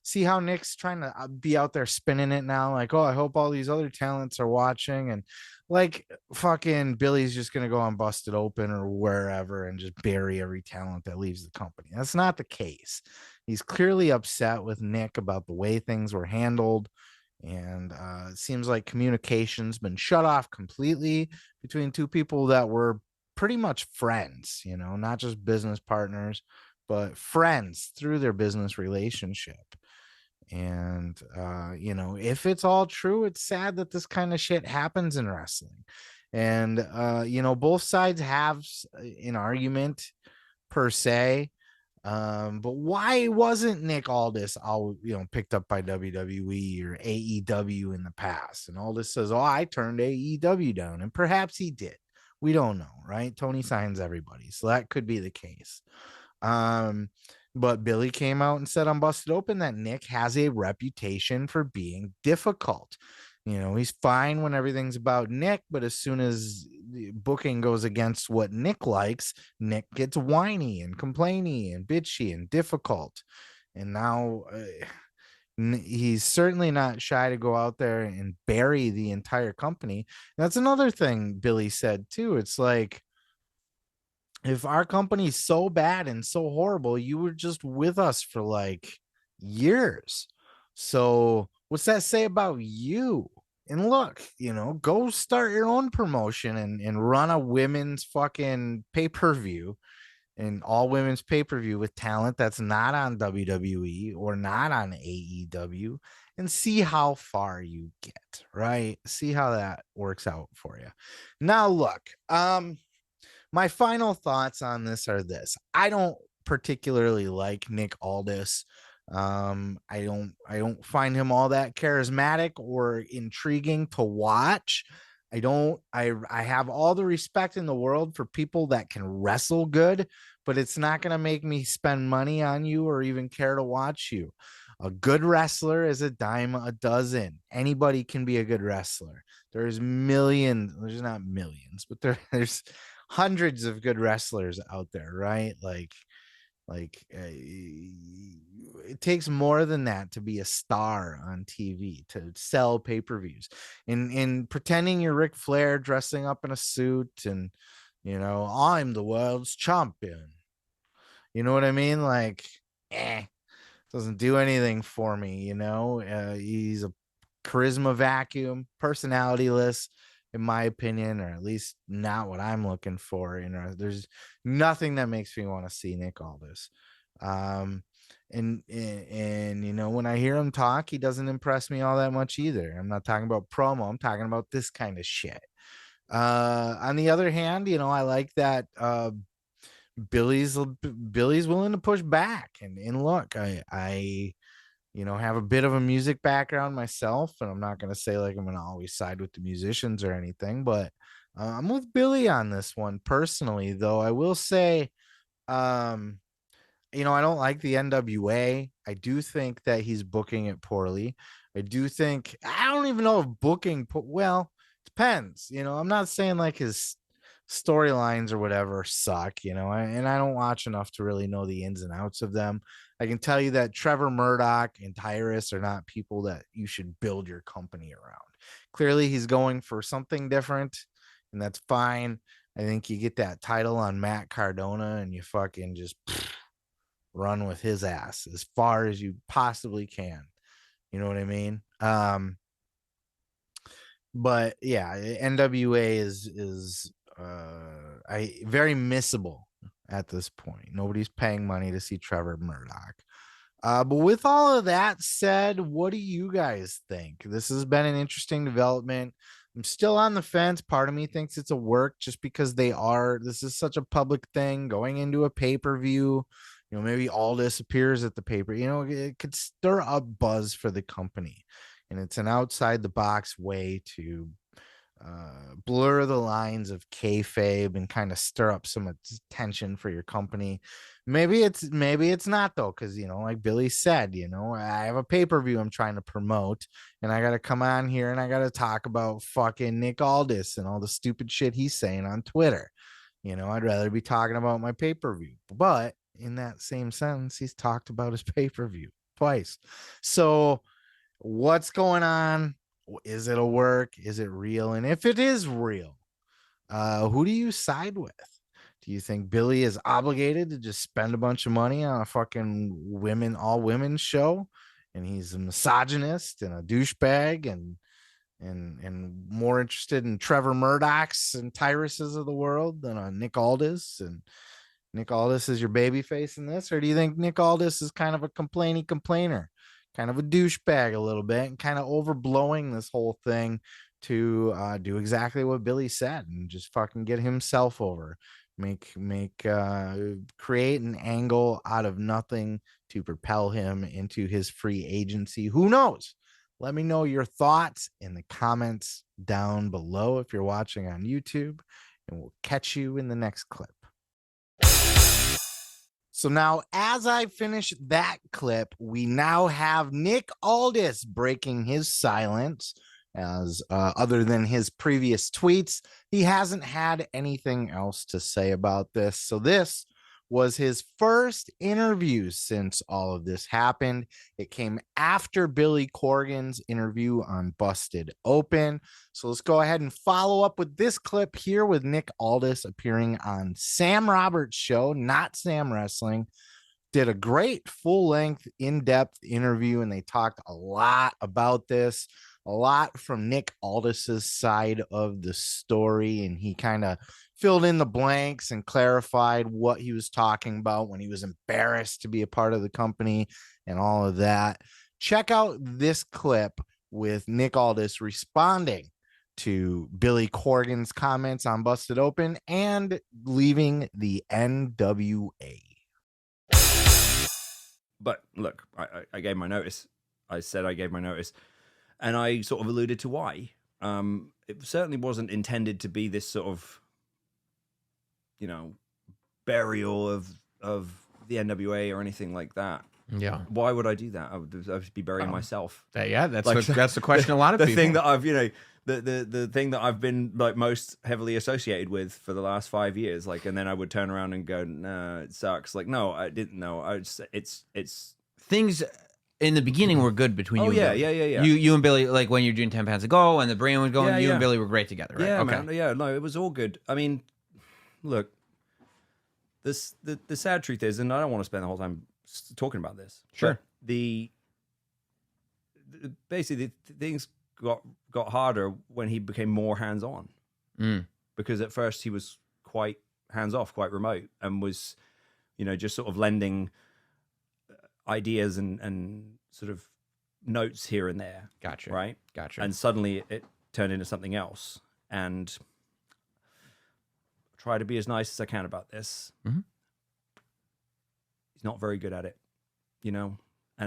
see how Nick's trying to be out there spinning it now. Oh, I hope all these other talents are watching, and fucking Billy's just gonna go on Busted Open or wherever and just bury every talent that leaves the company. That's not the case. He's clearly upset with Nick about the way things were handled, and it seems like communication's been shut off completely between two people that were pretty much friends, not just business partners, but friends through their business relationship. And if it's all true, it's sad that this kind of shit happens in wrestling. And both sides have an argument per se, but why wasn't Nick Aldis all picked up by WWE or AEW in the past? And Aldis says, oh, I turned AEW down, and perhaps he did. We don't know, right? Tony signs everybody, so that could be the case. But Billy came out and said on Busted Open that Nick has a reputation for being difficult. He's fine when everything's about Nick, but as soon as the booking goes against what Nick likes, Nick gets whiny and complainy and bitchy and difficult. And now he's certainly not shy to go out there and bury the entire company. That's another thing Billy said too. It's if our company's so bad and so horrible, you were just with us for years. So what's that say about you? And look, go start your own promotion and run a women's fucking pay-per-view an all women's pay-per-view with talent that's not on WWE or not on AEW, and see how far you get, right? See how that works out for you. Now, look, my final thoughts on this are this. I don't particularly like Nick Aldis. I don't find him all that charismatic or intriguing to watch. I have all the respect in the world for people that can wrestle good, but it's not going to make me spend money on you or even care to watch you. A good wrestler is a dime a dozen. Anybody can be a good wrestler. There's millions, there's not millions, but there's hundreds of good wrestlers out there, right? It takes more than that to be a star on TV, to sell pay-per-views. In pretending you're Ric Flair dressing up in a suit and, I'm the world's champion. You know what I mean? Doesn't do anything for me, he's a charisma vacuum, personalityless, in my opinion, or at least not what I'm looking for. There's nothing that makes me want to see Nick Aldis. And when I hear him talk, he doesn't impress me all that much either. I'm not talking about promo. I'm talking about this kind of shit. On the other hand, I like that Billy's willing to push back and look, I have a bit of a music background myself, and I'm not going to say like I'm going to always side with the musicians or anything, but I'm with Billy on this one personally, though. I will say, I don't like the NWA. I do think that he's booking it poorly. I don't even know if booking, well, depends. I'm not saying like his storylines or whatever suck, and I don't watch enough to really know the ins and outs of them. I can tell you that Trevor Murdoch and Tyrus are not people that you should build your company around. Clearly, he's going for something different, and that's fine. I think you get that title on Matt Cardona and you fucking just run with his ass as far as you possibly can. You know what I mean? But yeah, NWA is very missable at this point. Nobody's paying money to see Trevor Murdoch. But with all of that said, what do you guys think? This has been an interesting development. I'm still on the fence. Part of me thinks it's a work just because this is such a public thing going into a pay-per-view. Maybe Aldis appears at the paper. It could stir up buzz for the company. And it's an outside the box way to blur the lines of kayfabe and kind of stir up some attention for your company. Maybe it's not though, because like Billy said, I have a pay-per-view I'm trying to promote, and I got to come on here and I got to talk about fucking Nick Aldis and all the stupid shit he's saying on Twitter. I'd rather be talking about my pay-per-view. But in that same sentence, he's talked about his pay-per-view twice. So what's going on? Is it a work? Is it real? And if it is real, who do you side with? Do you think Billy is obligated to just spend a bunch of money on a fucking all women show, and he's a misogynist and a douchebag and more interested in Trevor Murdoch's and Tyruses of the world than on Nick Aldis? And Nick Aldis is your baby face in this? Or do you think Nick Aldis is kind of a complainer? Kind of a douchebag a little bit, and kind of overblowing this whole thing to do exactly what Billy said and just fucking get himself over, create an angle out of nothing to propel him into his free agency. Who knows? Let me know your thoughts in the comments down below if you're watching on YouTube, and we'll catch you in the next clip. So now, as I finish that clip, we now have Nick Aldis breaking his silence, as other than his previous tweets, he hasn't had anything else to say about this. So this was his first interview since all of this happened. It came after Billy Corgan's interview on Busted Open. So let's go ahead and follow up with this clip here with Nick Aldis appearing on Sam Roberts' show, Not Sam Wrestling. Did a great full-length, in-depth interview, and they talked a lot about this, a lot from Nick Aldis's side of the story, and he kind of filled in the blanks and clarified what he was talking about when he was embarrassed to be a part of the company and all of that. Check out this clip with Nick Aldis responding to Billy Corgan's comments on Busted Open and leaving the NWA. But look, I gave my notice. I said I gave my notice, and I sort of alluded to why. It certainly wasn't intended to be this sort of, burial of the NWA or anything like that. Yeah. Why would I do that? I would be burying myself. That's the question a lot of the people. thing that I've, the thing that I've been like most heavily associated with for the last 5 years, and then I would turn around and go, nah, it sucks. No, I didn't know. It's things in the beginning were good between you. Yeah, and Billy. yeah. You and Billy, like when you're doing 10 Pounds Ago and the brain was going, you and Billy were great together, right? Yeah, okay. man. Yeah, no, it was all good. I mean, look, the sad truth is, and I don't want to spend the whole time talking about this. Sure. Basically things got harder when he became more hands-on. Because at first he was quite hands-off, quite remote, and was, just sort of lending ideas and sort of notes here and there. Gotcha. Right? Gotcha. And suddenly it turned into something else. And I try to be as nice as I can about this. Mm-hmm. He's not very good at it, and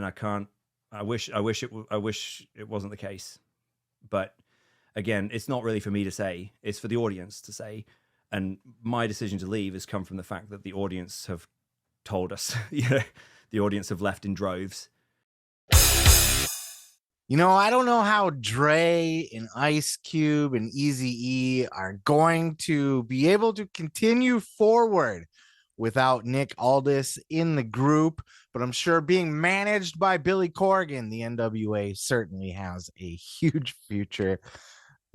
I can't. I wish it wasn't the case, but again, it's not really for me to say. It's for the audience to say, and my decision to leave has come from the fact that the audience have told us. The audience have left in droves. I don't know how Dre and Ice Cube and Eazy-E are going to be able to continue forward without Nick Aldis in the group, but I'm sure being managed by Billy Corgan, the NWA certainly has a huge future.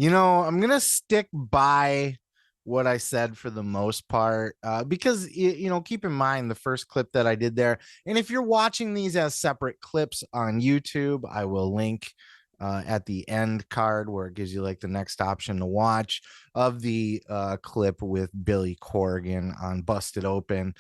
I'm going to stick by what I said for the most part, because, keep in mind the first clip that I did there. And if you're watching these as separate clips on YouTube, I will link at the end card where it gives you the next option to watch of the clip with Billy Corgan on Busted Open.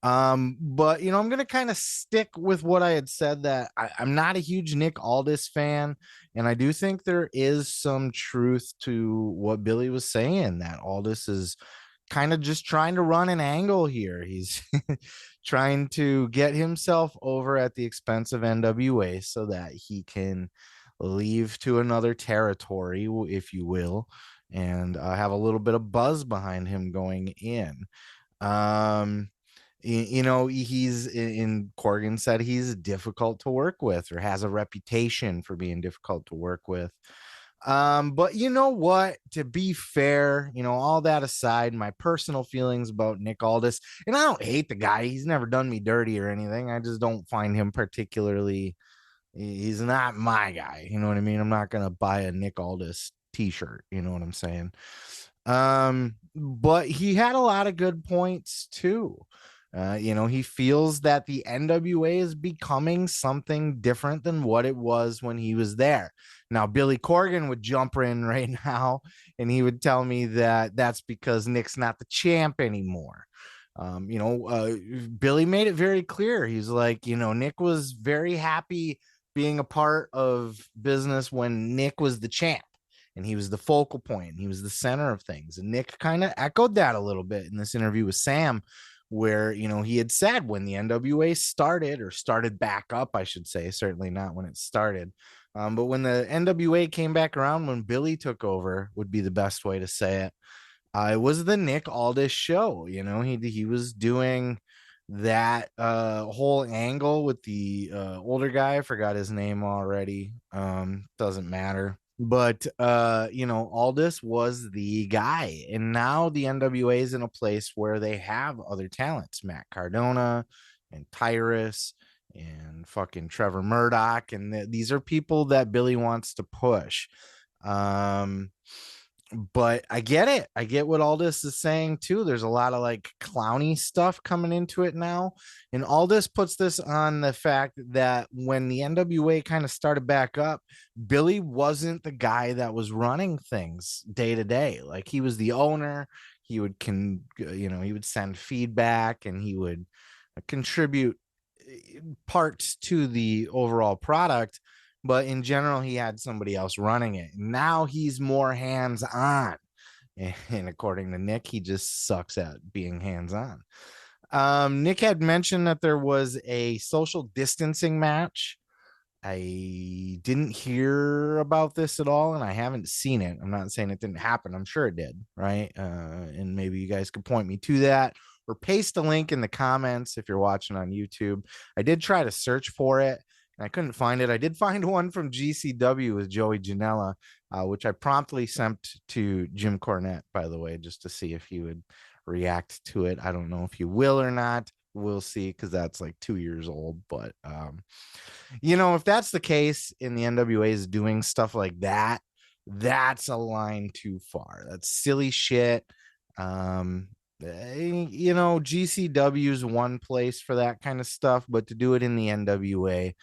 But I'm gonna kind of stick with what I had said, that I'm not a huge Nick Aldis fan, and I do think there is some truth to what Billy was saying, that Aldis is kind of just trying to run an angle here. He's trying to get himself over at the expense of NWA so that he can leave to another territory, if you will, and have a little bit of buzz behind him going in. He's in Corgan said he's difficult to work with, or has a reputation for being difficult to work with. But you know what, to be fair, all that aside, my personal feelings about Nick Aldis, and I don't hate the guy, he's never done me dirty or anything, I just don't find him particularly, he's not my guy, you know what I mean? I'm not gonna buy a Nick Aldis t-shirt, you know what I'm saying? But he had a lot of good points too. He feels that the NWA is becoming something different than what it was when he was there. Now, Billy Corgan would jump in right now and he would tell me that that's because Nick's not the champ anymore. Billy made it very clear. He's like, Nick was very happy being a part of business when Nick was the champ and he was the focal point and he was the center of things. And Nick kind of echoed that a little bit in this interview with Sam, where, he had said when the NWA started back up, I should say, certainly not when it started. But when the NWA came back around, when Billy took over would be the best way to say it. It was the Nick Aldis show. He was doing that whole angle with the older guy. I forgot his name already. Doesn't matter. But, Aldis was the guy. And now the NWA is in a place where they have other talents, Matt Cardona and Tyrus and fucking Trevor Murdoch. And these are people that Billy wants to push. But I get it. I get what Aldis is saying too. There's a lot of clowny stuff coming into it now. And Aldis puts this on the fact that when the NWA kind of started back up, Billy wasn't the guy that was running things day to day. He was the owner. he would he would send feedback, and he would contribute parts to the overall product, but in general he had somebody else running it. Now he's more hands-on, and according to Nick, he just sucks at being hands-on. Nick had mentioned that there was a social distancing match. I didn't hear about this at all, and I haven't seen it. I'm not saying it didn't happen. I'm sure it did, right? And maybe you guys could point me to that or paste a link in the comments if you're watching on YouTube. I did try to search for it, and I couldn't find it. I did find one from GCW with Joey Janela, which I promptly sent to Jim Cornette, by the way, just to see if he would react to it. I don't know if you will or not. We'll see, because that's like 2 years old. But if that's the case and the NWA is doing stuff like that, that's a line too far. That's silly shit. GCW is one place for that kind of stuff, but to do it in the NWA,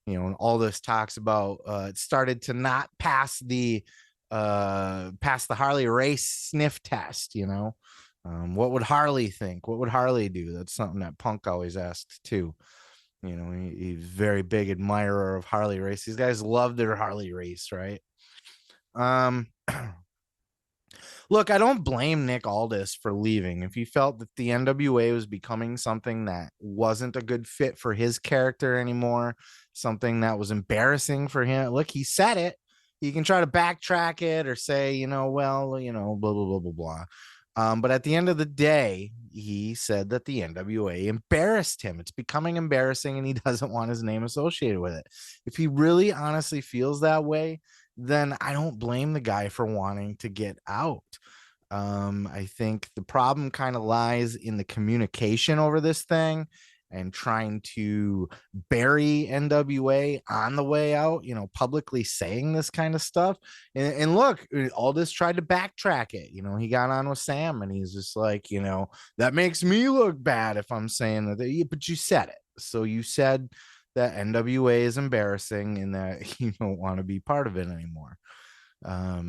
and all this talks about it started to not pass the Harley race sniff test. What would Harley think? What would Harley do? That's something that Punk always asked too. He's very big admirer of Harley race. These guys love their Harley race, right? Look, I don't blame Nick Aldis for leaving. If he felt that the NWA was becoming something that wasn't a good fit for his character anymore, something that was embarrassing for him, look, he said it. He can try to backtrack it or say, blah, blah, blah, blah, blah. But at the end of the day, he said that the NWA embarrassed him. It's becoming embarrassing, and he doesn't want his name associated with it. If he really honestly feels that way, then I don't blame the guy for wanting to get out. I think the problem kind of lies in the communication over this thing and trying to bury NWA on the way out, publicly saying this kind of stuff. And look, Aldis tried to backtrack it. He got on with Sam, and he's just like, that makes me look bad if I'm saying that. But you said it. So you said that NWA is embarrassing and that you don't want to be part of it anymore. I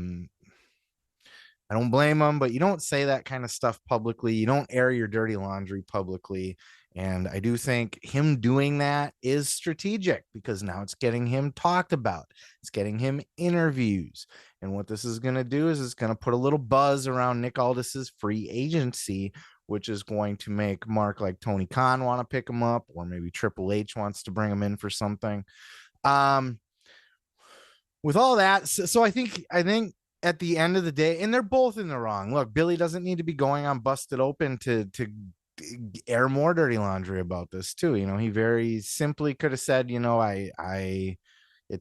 don't blame him, but you don't say that kind of stuff publicly. You don't air your dirty laundry publicly. And I do think him doing that is strategic, because now it's getting him talked about. It's getting him interviews. And what this is going to do is it's going to put a little buzz around Nick Aldis's free agency, which is going to make Mark like Tony Khan want to pick him up, or maybe Triple H wants to bring him in for something. With all that, so I think at the end of the day, and they're both in the wrong. Look, Billy doesn't need to be going on Busted Open to air more dirty laundry about this too. He very simply could have said, it's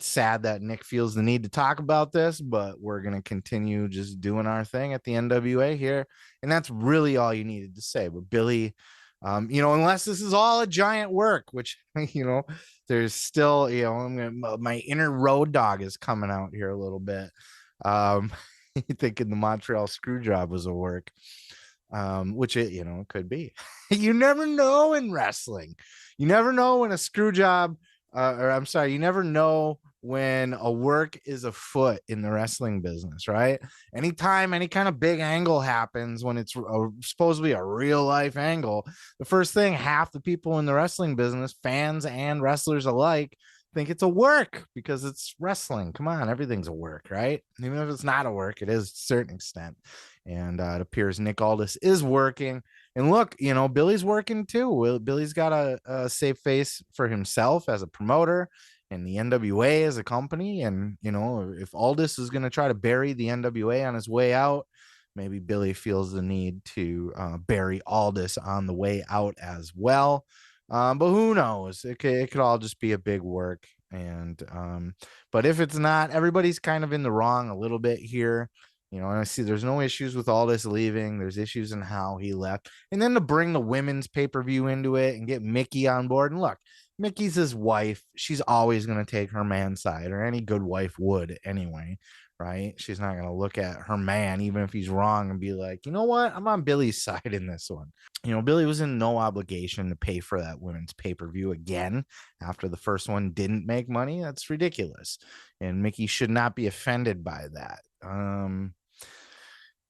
sad that Nick feels the need to talk about this, but we're going to continue just doing our thing at the NWA here. And that's really all you needed to say. But Billy, unless this is all a giant work, which, there's still, my inner Road Dogg is coming out here a little bit. Thinking the Montreal Screwjob was a work. Which it could be. You never know in wrestling. You never know when a screw job, you never know when a work is afoot in the wrestling business, right? Anytime any kind of big angle happens, when it's supposed to be a real life angle, the first thing half the people in the wrestling business, fans and wrestlers alike, think it's a work, because it's wrestling. Come on, everything's a work, right? Even if it's not a work, it is to a certain extent. And it appears Nick Aldis is working. And look, Billy's working too. Billy's got a safe face for himself as a promoter and the NWA as a company. And, if Aldis is going to try to bury the NWA on his way out, maybe Billy feels the need to bury Aldis on the way out as well. But who knows? It could all just be a big work. And but if it's not, everybody's kind of in the wrong a little bit here. And I see there's no issues with Aldis leaving. There's issues in how he left. And then to bring the women's pay-per-view into it and get Mickey on board. And look, Mickey's his wife. She's always going to take her man's side, or any good wife would anyway, right? She's not going to look at her man, even if he's wrong, and be like, you know what? I'm on Billy's side in this one. Billy was in no obligation to pay for that women's pay-per-view again after the first one didn't make money. That's ridiculous. And Mickey should not be offended by that.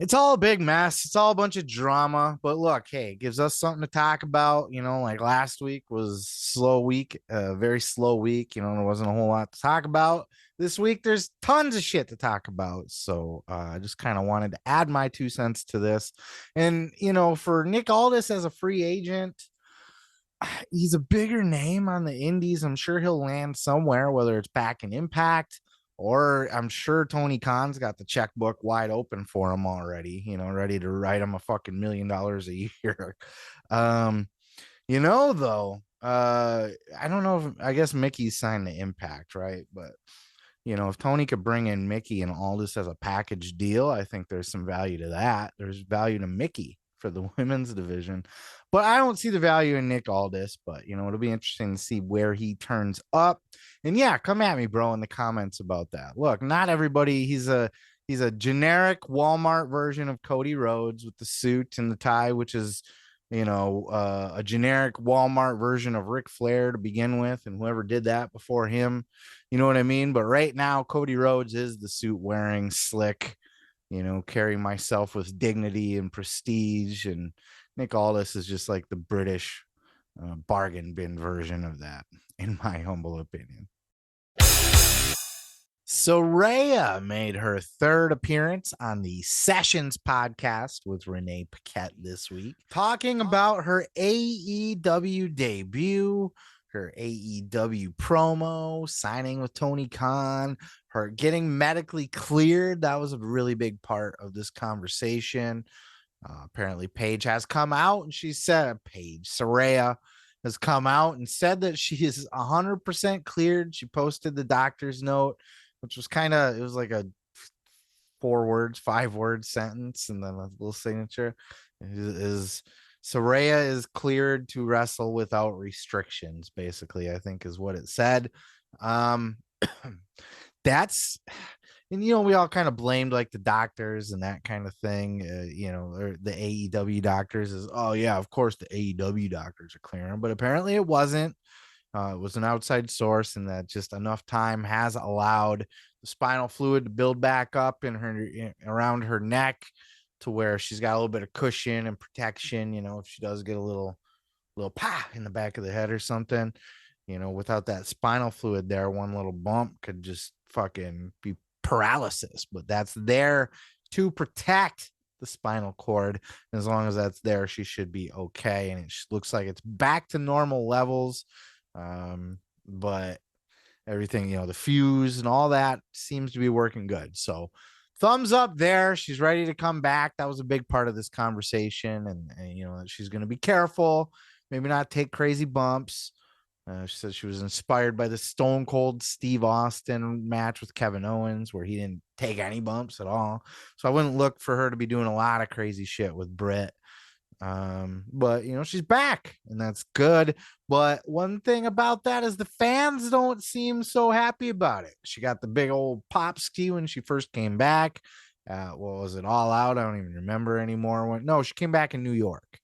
It's all a big mess. It's all a bunch of drama. But look, hey, it gives us something to talk about. Like last week was slow week, a very slow week. There wasn't a whole lot to talk about. This week, there's tons of shit to talk about. So I just kind of wanted to add my 2 cents to this. And, for Nick Aldis as a free agent, he's a bigger name on the indies. I'm sure he'll land somewhere, whether it's back in Impact, or I'm sure Tony Khan's got the checkbook wide open for him already, ready to write him a fucking $1 million a year. Though, I don't know I guess Mickey's signed the Impact, right? But, if Tony could bring in Mickey and Aldis as a package deal, I think there's some value to that. There's value to Mickey for the women's division, but I don't see the value in Nick Aldis. But it'll be interesting to see where he turns up. And yeah, come at me, bro, in the comments about that. Look, not everybody. He's a generic Walmart version of Cody Rhodes with the suit and the tie, which is a generic Walmart version of Ric Flair to begin with, and whoever did that before him. You know what I mean? But right now, Cody Rhodes is the suit wearing, slick, carry myself with dignity and prestige. And Nick Aldis is just like the British bargain bin version of that, in my humble opinion. Saraya made her third appearance on the Sessions podcast with Renee Paquette this week, talking about her AEW debut, her AEW promo, signing with Tony Khan, her getting medically cleared. That was a really big part of this conversation. Apparently Paige has come out and she said, Saraya has come out and said that she is 100% cleared. She posted the doctor's note, which was it was like a 5-word sentence, and then a little signature. Saraya is cleared to wrestle without restrictions, basically, I think is what it said. That's, and we all kind of blamed like the doctors and that kind of thing, or the AEW doctors is, oh yeah, of course the AEW doctors are clearing, but apparently it wasn't. It was an outside source, and that just enough time has allowed the spinal fluid to build back up around her neck to where she's got a little bit of cushion and protection. If she does get a little pah in the back of the head or something, without that spinal fluid there, one little bump could just fucking be paralysis. But that's there to protect the spinal cord. And as long as that's there, she should be okay. And it looks like it's back to normal levels. But everything, the fuse and all that seems to be working good. So thumbs up there. She's ready to come back. That was a big part of this conversation. And she's going to be careful, maybe not take crazy bumps. She said she was inspired by the Stone Cold Steve Austin match with Kevin Owens, where he didn't take any bumps at all. So I wouldn't look for her to be doing a lot of crazy shit with Bret. But she's back, and that's good. But one thing about that is the fans don't seem so happy about it. She got the big old pop ski when she first came back. What was it, All Out? I don't even remember anymore. No, she came back in New York.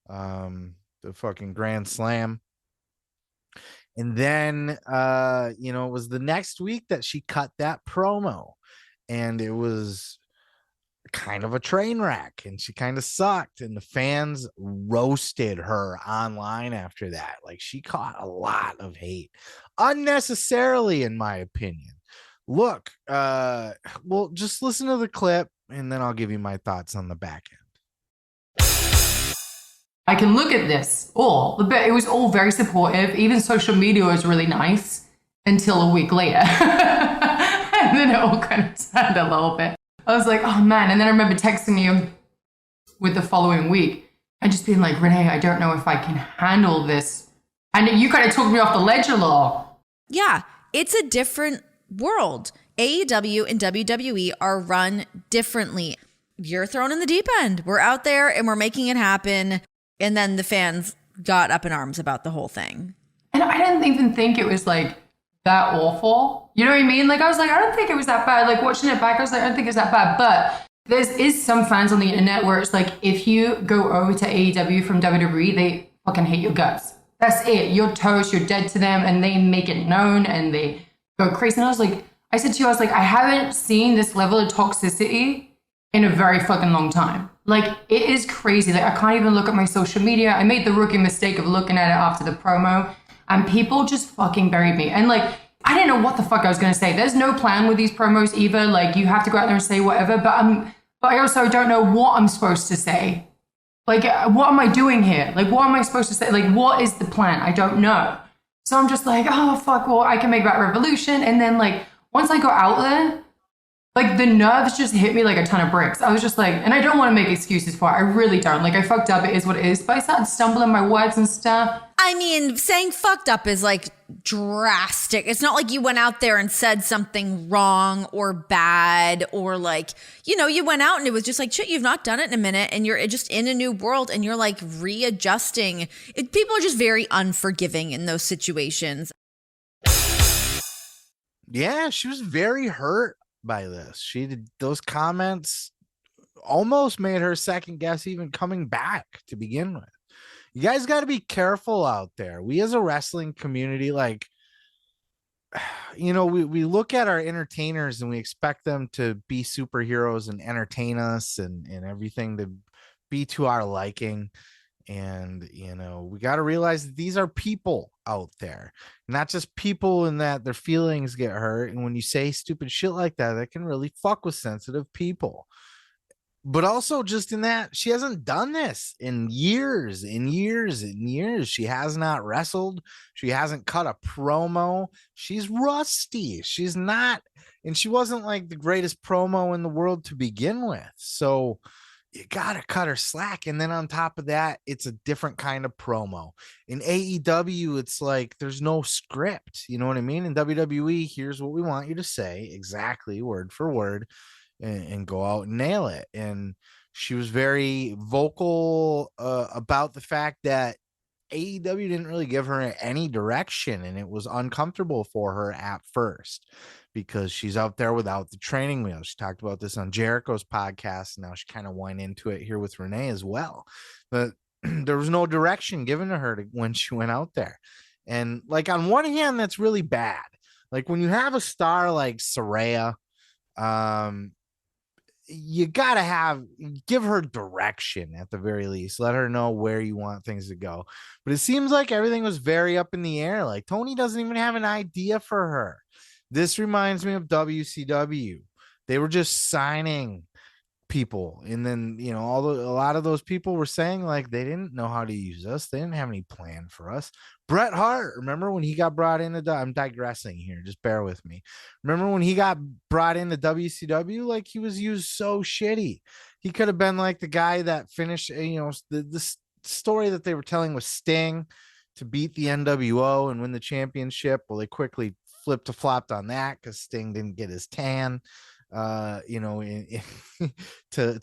The fucking Grand Slam. And then it was the next week that she cut that promo, and it was kind of a train wreck, and she kind of sucked, and the fans roasted her online after that. Like, she caught a lot of hate unnecessarily, in my opinion. Look, well, just listen to the clip, and then I'll give you my thoughts on the back end. I can look at this all, it was all very supportive. Even social media was really nice until a week later. And then it all kind of turned a little bit. I was like, oh man. And then I remember texting you with the following week and just being like, Renee, I don't know if I can handle this. And you kind of took me off the ledge a little. Yeah, it's a different world. AEW and WWE are run differently. You're thrown in the deep end. We're out there and we're making it happen. And then the fans got up in arms about the whole thing. And I didn't even think it was like that awful. You know what I mean? Like, I was like, I don't think it was that bad. Like, watching it back, I was like, I don't think it's that bad. But there is some fans on the internet where it's like, if you go over to AEW from WWE, they fucking hate your guts. That's it. You're toast. You're dead to them. And they make it known and they go crazy. And I was like, I said to you, I was like, I haven't seen this level of toxicity in a very fucking long time. Like, it is crazy. Like, I can't even look at my social media. I made the rookie mistake of looking at it after the promo, and people just fucking buried me. And like, I didn't know what the fuck I was going to say. There's no plan with these promos either. Like, you have to go out there and say whatever, but I also don't know what I'm supposed to say. Like, what am I doing here? Like, what am I supposed to say? Like, what is the plan? I don't know. So I'm just like, oh, fuck, well, I can make that revolution. And then, like, once I got out there, like, the nerves just hit me like a ton of bricks. I was just like, and I don't want to make excuses for it. I really don't. Like, I fucked up. It is what it is. But I started stumbling my words and stuff. I mean, saying fucked up is like drastic. It's not like you went out there and said something wrong or bad or like, you went out and it was just like, shit, you've not done it in a minute and you're just in a new world and you're like readjusting. People are just very unforgiving in those situations. Yeah, she was very hurt by this. She did those comments almost made her second guess even coming back to begin with. You guys got to be careful out there. We as a wrestling community, like, we look at our entertainers and we expect them to be superheroes and entertain us and everything to be to our liking. And, we got to realize that these are people out there, not just people in that their feelings get hurt. And when you say stupid shit like that, that can really fuck with sensitive people. But also just in that she hasn't done this in years and years and years. She has not wrestled. She hasn't cut a promo. She's rusty. She's not. And she wasn't like the greatest promo in the world to begin with. So you got to cut her slack. And then on top of that, it's a different kind of promo. In AEW, it's like there's no script. You know what I mean? In WWE, here's what we want you to say exactly word for word. And go out and nail it. And she was very vocal about the fact that AEW didn't really give her any direction, and it was uncomfortable for her at first because she's out there without the training wheels. She talked about this on Jericho's podcast. Now she kind of went into it here with Renee as well, but there was no direction given to her when she went out there. And like, on one hand, that's really bad. Like when you have a star like Saraya, you gotta give her direction at the very least. Let her know where you want things to go. But it seems like everything was very up in the air. Like Tony doesn't even have an idea for her. This reminds me of WCW. They were just signing people, and then a lot of those people were saying like they didn't know how to use us. They didn't have any plan for us. Bret Hart, remember when he got brought into I'm digressing here, just bear with me. Remember when he got brought into WCW? Like he was used so shitty. He could have been like the guy that finished, the story that they were telling was Sting to beat the NWO and win the championship. Well, they quickly flopped on that because Sting didn't get his tan to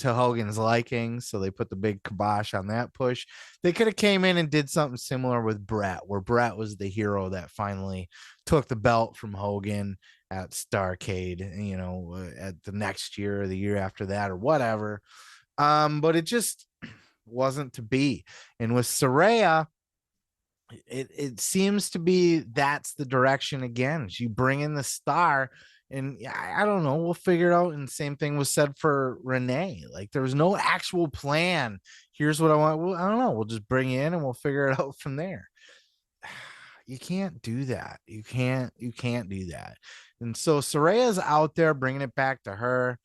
Hogan's liking, so they put the big kibosh on that push. They could have came in and did something similar with Bret, where Bret was the hero that finally took the belt from Hogan at Starrcade, at the next year or the year after that or whatever. But it just wasn't to be. And with Saraya, it seems to be that's the direction again. You bring in the star. And I don't know, we'll figure it out. And the same thing was said for Renee. Like there was no actual plan. Here's what I want. Well, I don't know. We'll just bring you in and we'll figure it out from there. You can't do that. You can't do that. And so Saraya's out there bringing it back to her.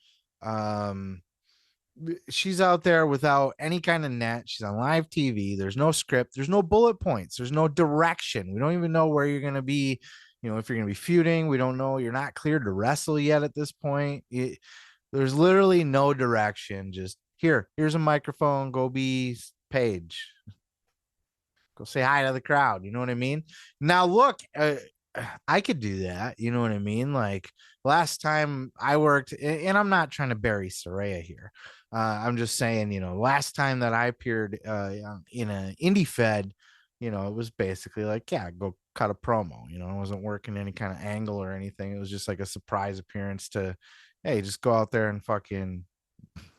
She's out there without any kind of net. She's on live TV. There's no script. There's no bullet points. There's no direction. We don't even know where you're going to be. If you're going to be feuding, we don't know. You're not cleared to wrestle yet at this point. There's literally no direction. Just here's a microphone. Go be Paige. Go say hi to the crowd. You know what I mean? Now, look, I could do that. You know what I mean? Like last time I worked, and I'm not trying to bury Saraya here. I'm just saying, last time that I appeared in an indie fed, it was basically like, go cut a promo. I wasn't working any kind of angle or anything. It was just like a surprise appearance to, hey, just go out there and fucking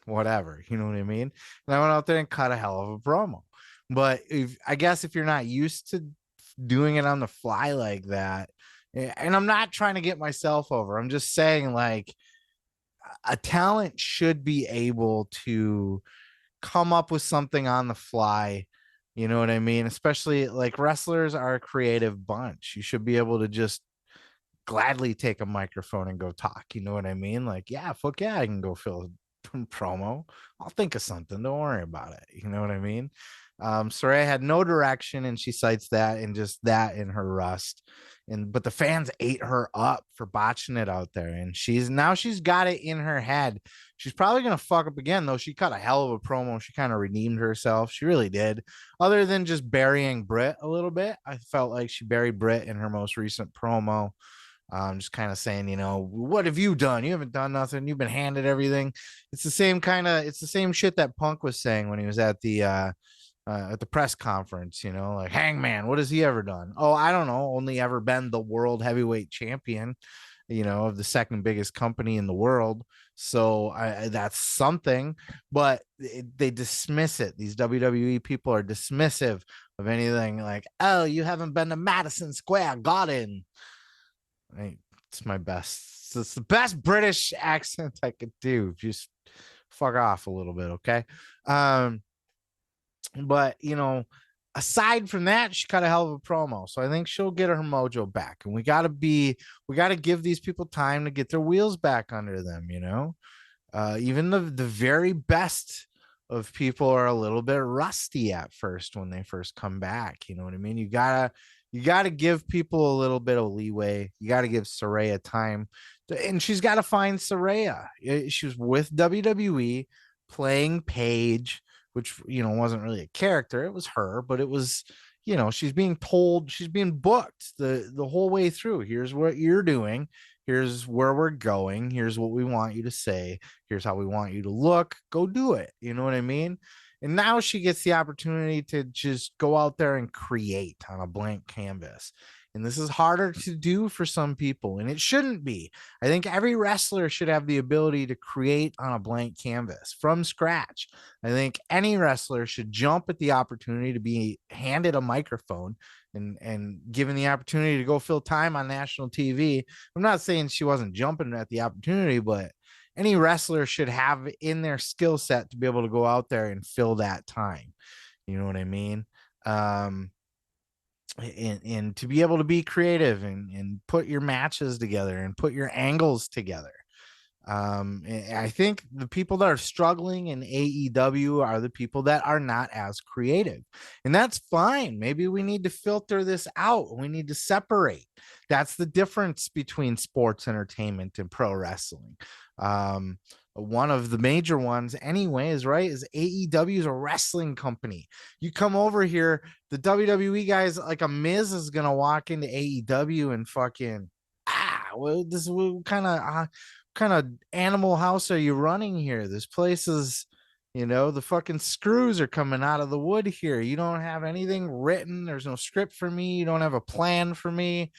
whatever. You know what I mean? And I went out there and cut a hell of a promo. But I guess if you're not used to doing it on the fly like that, and I'm not trying to get myself over, I'm just saying, like, a talent should be able to come up with something on the fly. You know what I mean? Especially like wrestlers are a creative bunch. You should be able to just gladly take a microphone and go talk. You know what I mean? Like, yeah, fuck yeah, I can go fill a promo. I'll think of something. Don't worry about it. You know what I mean? Saraya had no direction, and she cites that and just that in her rust. But the fans ate her up for botching it out there, and she's got it in her head. She's probably gonna fuck up again, though. She cut a hell of a promo. She kind of redeemed herself. She really did. Other than just burying Bret a little bit, I felt like she buried Bret in her most recent promo. Just kind of saying, you know, what have you done? You haven't done nothing. You've been handed everything. It's the same shit that Punk was saying when he was at the press conference, you know, like, Hangman, what has he ever done? Oh, I don't know. Only ever been the world heavyweight champion, you know, of the second biggest company in the world. So that's something, but they dismiss it. These WWE people are dismissive of anything like, oh, you haven't been to Madison Square Garden. It's my best. It's the best British accent I could do. Just fuck off a little bit, okay? But you know, aside from that, she cut a hell of a promo. So I think she'll get her mojo back. And we gotta give these people time to get their wheels back under them, you know. Even the very best of people are a little bit rusty at first when they first come back. You know what I mean? You gotta give people a little bit of leeway. You gotta give Saraya time, and she's got to find Saraya. She was with WWE playing Paige, which, you know, wasn't really a character. It was her, but it was, you know, she's being booked the whole way through. Here's what you're doing. Here's where we're going. Here's what we want you to say. Here's how we want you to look. Go do it. You know what I mean? And now she gets the opportunity to just go out there and create on a blank canvas. And this is harder to do for some people, and it shouldn't be. I think every wrestler should have the ability to create on a blank canvas from scratch. I think any wrestler should jump at the opportunity to be handed a microphone and given the opportunity to go fill time on national TV. I'm not saying she wasn't jumping at the opportunity, but any wrestler should have in their skill set to be able to go out there and fill that time. You know what I mean? And to be able to be creative and put your matches together and put your angles together. I think the people that are struggling in AEW are the people that are not as creative, and that's fine. Maybe we need to filter this out. We need to separate. That's the difference between sports entertainment and pro wrestling. One of the major ones anyways, right, is AEW is a wrestling company. You come over here, the WWE guys, like a Miz is gonna walk into AEW and fucking well, this is what kind of animal house are you running here? This place is, you know, the fucking screws are coming out of the wood here. You don't have anything written. There's no script for me. You don't have a plan for me.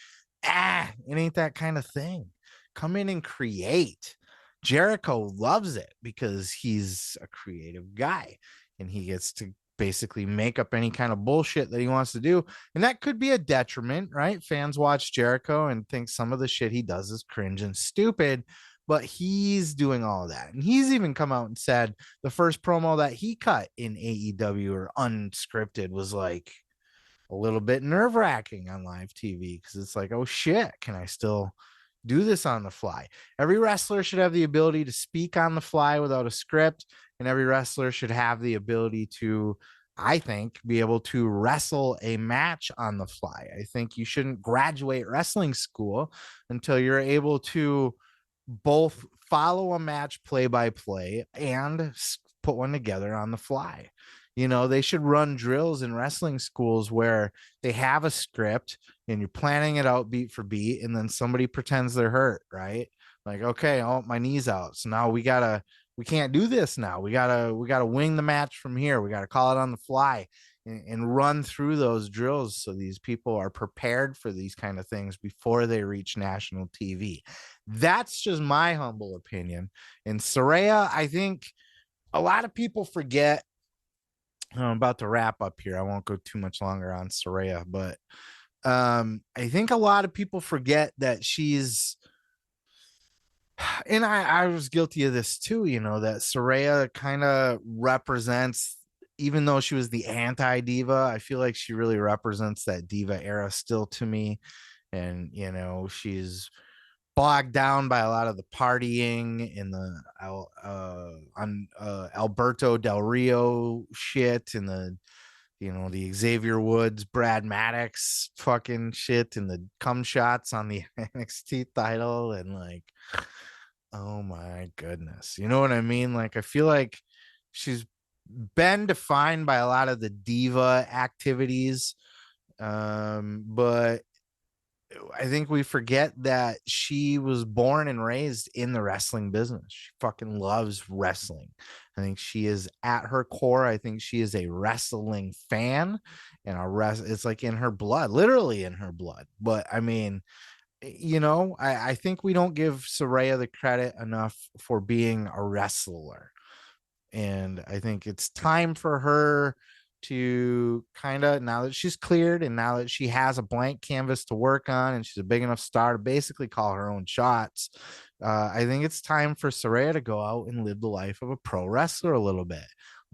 It ain't that kind of thing. Come in and create. Jericho loves it because he's a creative guy and he gets to basically make up any kind of bullshit that he wants to do. And that could be a detriment, right? Fans watch Jericho and think some of the shit he does is cringe and stupid, but he's doing all of that. And he's even come out and said the first promo that he cut in AEW or unscripted was like a little bit nerve-wracking on live TV because it's like, oh shit, can I still do this on the fly? Every wrestler should have the ability to speak on the fly without a script, and every wrestler should have the ability to, I think, be able to wrestle a match on the fly. I think you shouldn't graduate wrestling school until you're able to both follow a match play by play and put one together on the fly. You know, they should run drills in wrestling schools where they have a script and you're planning it out beat for beat, and then somebody pretends they're hurt, right? Like, okay, oh, my knee's out. So now we can't do this now. We gotta wing the match from here. We gotta call it on the fly and run through those drills so these people are prepared for these kind of things before they reach national TV. That's just my humble opinion. And Saraya, I think a lot of people forget. I'm about to wrap up here. I won't go too much longer on Saraya, but I think a lot of people forget that she's And I was guilty of this too, that Saraya kind of represents, even though she was the anti-diva, I feel like she really represents that diva era still to me. And, she's bogged down by a lot of the partying and the Alberto Del Rio shit and the Xavier Woods, Brad Maddox fucking shit and the cum shots on the NXT title. And like, oh my goodness. You know what I mean? Like, I feel like she's been defined by a lot of the diva activities. But I think we forget that she was born and raised in the wrestling business. She fucking loves wrestling. I think she is at her core. I think she is a wrestling fan, and it's like in her blood, literally in her blood. But I mean, I think we don't give Saraya the credit enough for being a wrestler. And I think it's time for her to kind of, now that she's cleared and now that she has a blank canvas to work on and she's a big enough star to basically call her own shots, I think it's time for Saraya to go out and live the life of a pro wrestler a little bit.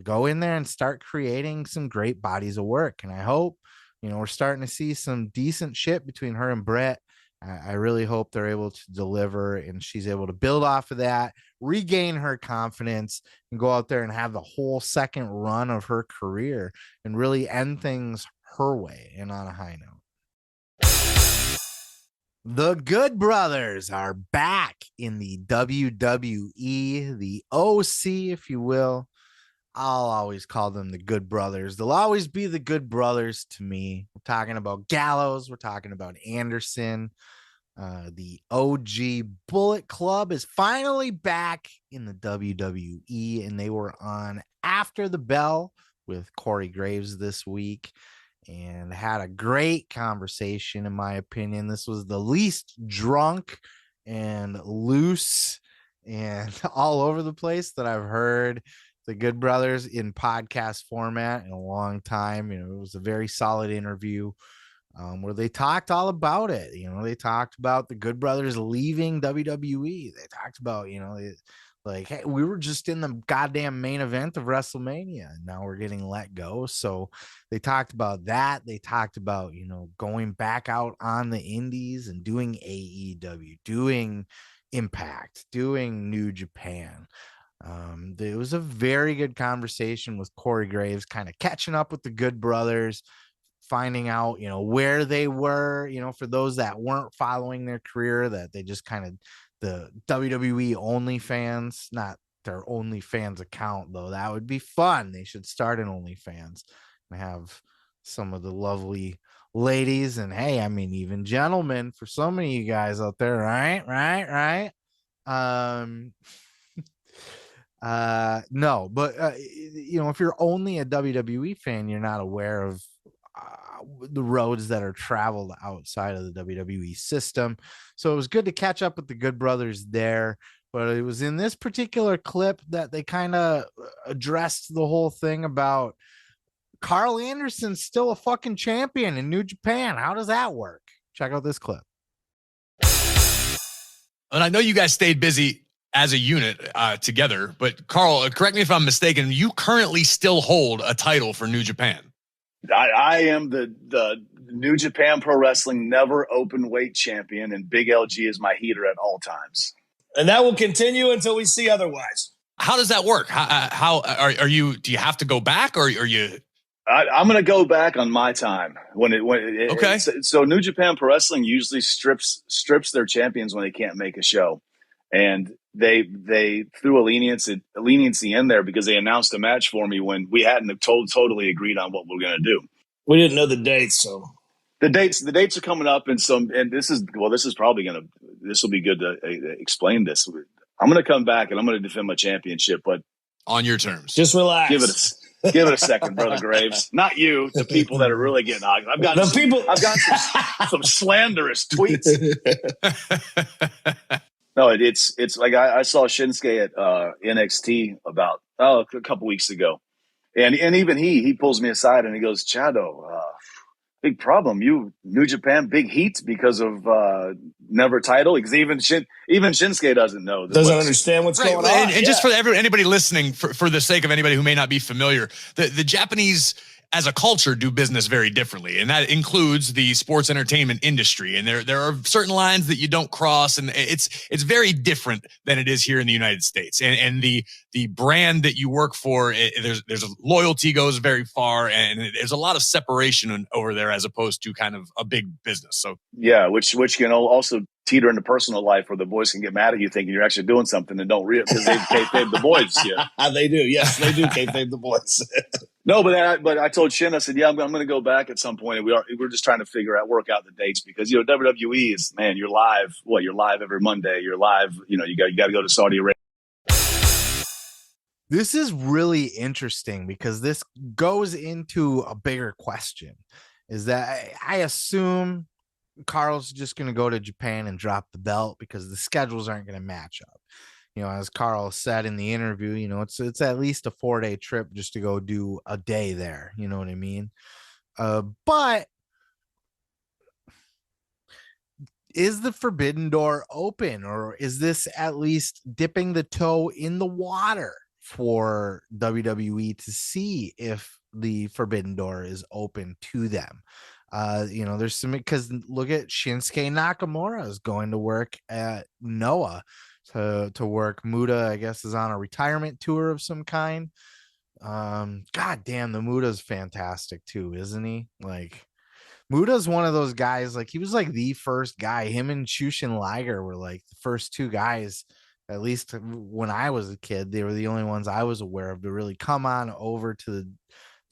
Go in there and start creating some great bodies of work. And I hope, we're starting to see some decent shit between her and Bret. I really hope they're able to deliver and she's able to build off of that, regain her confidence, and go out there and have the whole second run of her career and really end things her way and on a high note. The Good Brothers are back in the WWE, the OC, if you will. I'll always call them the Good Brothers. They'll always be the Good Brothers to me. We're talking about Gallows. We're talking about Anderson. The OG Bullet Club is finally back in the WWE, and they were on After the Bell with Corey Graves this week and had a great conversation, in my opinion. This was the least drunk and loose and all over the place that I've heard the Good Brothers in podcast format in a long time. It was a very solid interview where they talked all about it. They talked about the Good Brothers leaving WWE. They talked about, like, hey, we were just in the goddamn main event of WrestleMania and now we're getting let go. So they talked about that. They talked about, going back out on the indies and doing AEW, doing Impact, doing New Japan. It was a very good conversation with Corey Graves, kind of catching up with the Good Brothers, finding out, where they were, for those that weren't following their career, that they just kind of the WWE OnlyFans, not their OnlyFans account, though. That would be fun. They should start an OnlyFans and have some of the lovely ladies and, hey, I mean, even gentlemen for so many of you guys out there, right? No, but if you're only a WWE fan, you're not aware of the roads that are traveled outside of the WWE system. So it was good to catch up with the Good Brothers there. But it was in this particular clip that they kind of addressed the whole thing about Karl Anderson's still a fucking champion in New Japan. How does that work? Check out this clip. And I know you guys stayed busy as a unit together, but Karl, correct me if I'm mistaken, you currently still hold a title for New Japan. I am the New Japan Pro Wrestling never open weight champion, and Big LG is my heater at all times. And that will continue until we see otherwise. How does that work? How are you? Do you have to go back, or are you? I'm going to go back on my time Okay. So New Japan Pro Wrestling usually strips their champions when they can't make a show, and they threw a leniency in there because they announced a match for me when we hadn't totally agreed on what we were going to do. We didn't know the dates, so the dates are coming up, and this will be good to explain this. I'm going to come back and I'm going to defend my championship, but on your terms. Just relax. Give it a second, Brother Graves. Not you, the people that are really getting hogged. I've got some slanderous tweets. No, it's like I saw Shinsuke at NXT about a couple weeks ago, and even he pulls me aside and he goes, "Chado, big problem. You New Japan big heat because of never title? Because even Shinsuke doesn't know. Doesn't understand what's going on. And just for anybody listening, for the sake of anybody who may not be familiar, the Japanese as a culture do business very differently, and that includes the sports entertainment industry. And there are certain lines that you don't cross, and it's very different than it is here in the United States. And the brand that you work for, there's a loyalty goes very far, and there's a lot of separation over there as opposed to kind of a big business. So yeah, which can also teeter into personal life where the boys can get mad at you thinking you're actually doing something and don't realize because they kayfabe the boys. Yeah, they do. Yes, they do kayfabe the boys. No, but I told Shin, I said, yeah, I'm going to go back at some point. And we're just trying to work out the dates because, WWE is, man, you're live. You're live every Monday. You're live. You got to go to Saudi Arabia. This is really interesting because this goes into a bigger question is that I assume Karl's just going to go to Japan and drop the belt because the schedules aren't going to match up. As Karl said in the interview, it's at least a 4-day trip just to go do a day there. You know what I mean? But is the forbidden door open, or is this at least dipping the toe in the water for WWE to see if the forbidden door is open to them? There's some, because look at Shinsuke Nakamura is going to work at Noah to work. Muda, I guess, is on a retirement tour of some kind. God damn, the Muda's fantastic too, isn't he? Like, Muda's one of those guys, like, he was like the first guy. Him and Shushin Liger were like the first two guys, at least when I was a kid. They were the only ones I was aware of to really come on over to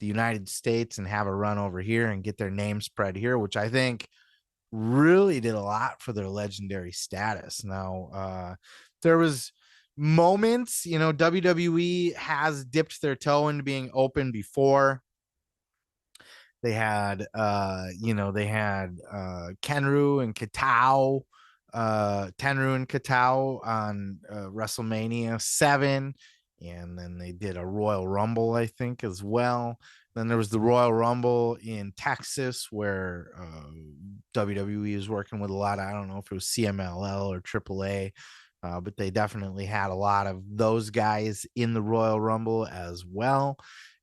the United States and have a run over here and get their name spread here, which I think really did a lot for their legendary status. Now, there was moments, WWE has dipped their toe into being open before. They had, Kenru and Katao, on WrestleMania 7. And then they did a Royal Rumble, I think, as well. Then there was the Royal Rumble in Texas where WWE is working with a lot of, I don't know if it was CMLL or AAA, but they definitely had a lot of those guys in the Royal Rumble as well.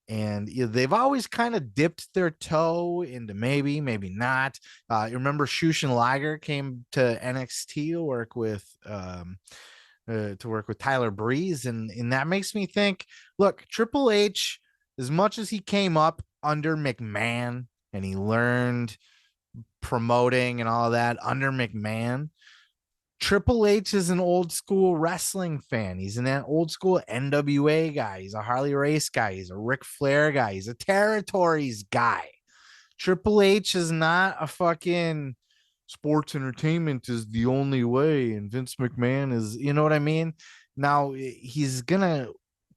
And they've always kind of dipped their toe into maybe not. You remember Shushin Liger came to NXT to work with Tyler Breeze, and that makes me think, look, Triple H, as much as he came up under McMahon and he learned promoting and all that under McMahon, Triple H is an old school wrestling fan. He's an old school NWA guy. He's a Harley Race guy. He's a Ric Flair guy. He's a Territories guy. Triple H is not a fucking sports entertainment is the only way, and Vince McMahon is, you know what I mean? Now, he's gonna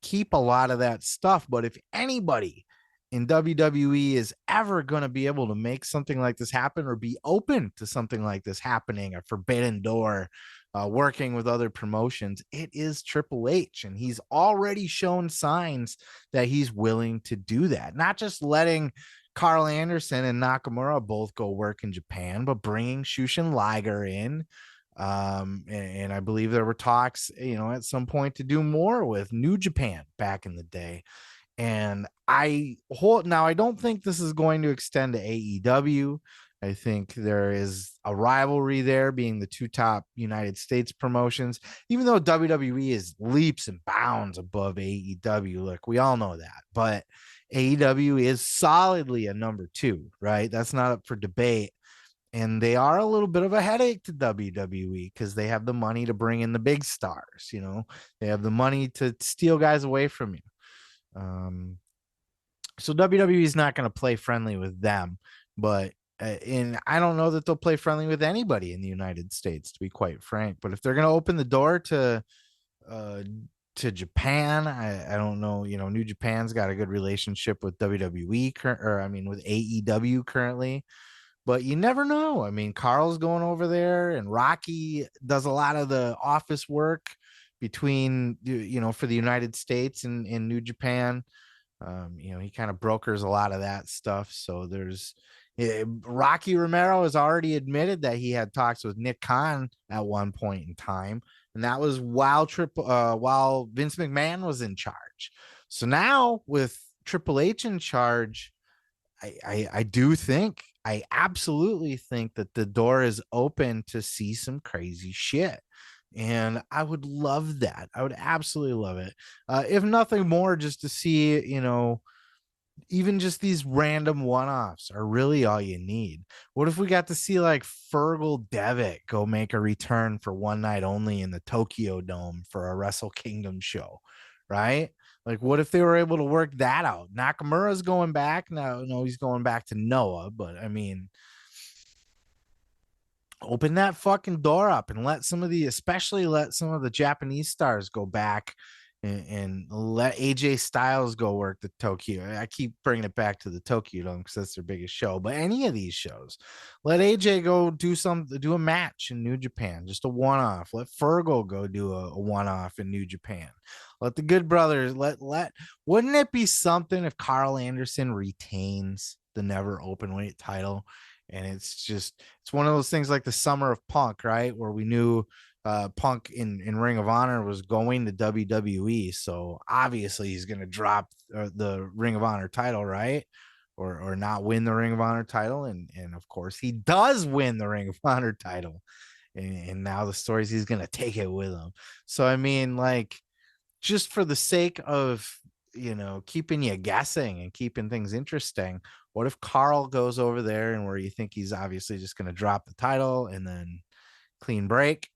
keep a lot of that stuff, but if anybody in WWE is ever gonna be able to make something like this happen or be open to something like this happening, a forbidden door, working with other promotions, it is Triple H, and he's already shown signs that he's willing to do that. Not just letting Karl Anderson and Nakamura both go work in Japan, but bringing Shushin Liger in. And I believe there were talks, at some point to do more with New Japan back in the day. And I don't think this is going to extend to AEW. I think there is a rivalry there, being the two top United States promotions, even though WWE is leaps and bounds above AEW. Look, we all know that, but AEW is solidly a number 2, right? That's not up for debate. And they are a little bit of a headache to WWE because they have the money to bring in the big stars. They have the money to steal guys away from you. So WWE is not going to play friendly with them, but and I don't know that they'll play friendly with anybody in the United States, to be quite frank. But if they're going to open the door to Japan, I don't know. New Japan's got a good relationship with WWE, with AEW currently. But you never know. I mean, Karl's going over there, and Rocky does a lot of the office work between, for the United States and New Japan. He kind of brokers a lot of that stuff. So there's, Rocky Romero has already admitted that he had talks with Nick Khan at one point in time, and that was while Vince McMahon was in charge. So now with Triple H in charge, I absolutely think that the door is open to see some crazy shit. And I would love that. I would absolutely love it. If nothing more, just to see, even just these random one-offs are really all you need. What if we got to see like Fergal Devitt go make a return for one night only in the Tokyo Dome for a Wrestle Kingdom show, right? Like, what if they were able to work that out? Nakamura's going back. No, he's going back to Noah, but I mean, open that fucking door up and especially let some of the Japanese stars go back and let AJ Styles go work the Tokyo. I keep bringing it back to the Tokyo Dome because that's their biggest show. But any of these shows, let AJ go do a match in New Japan, just a one-off. Let Fergal go do a one-off in New Japan. Let the Good Brothers wouldn't it be something if Karl Anderson retains the never open weight title? And it's one of those things like the summer of Punk, right? Where we knew Punk in Ring of Honor was going to WWE. So obviously he's going to drop the Ring of Honor title, right? Or not win the Ring of Honor title. And of course he does win the Ring of Honor title. And now the story is he's going to take it with him. So, I mean, like, just for the sake of, keeping you guessing and keeping things interesting, what if Karl goes over there and where you think he's obviously just going to drop the title and then clean break?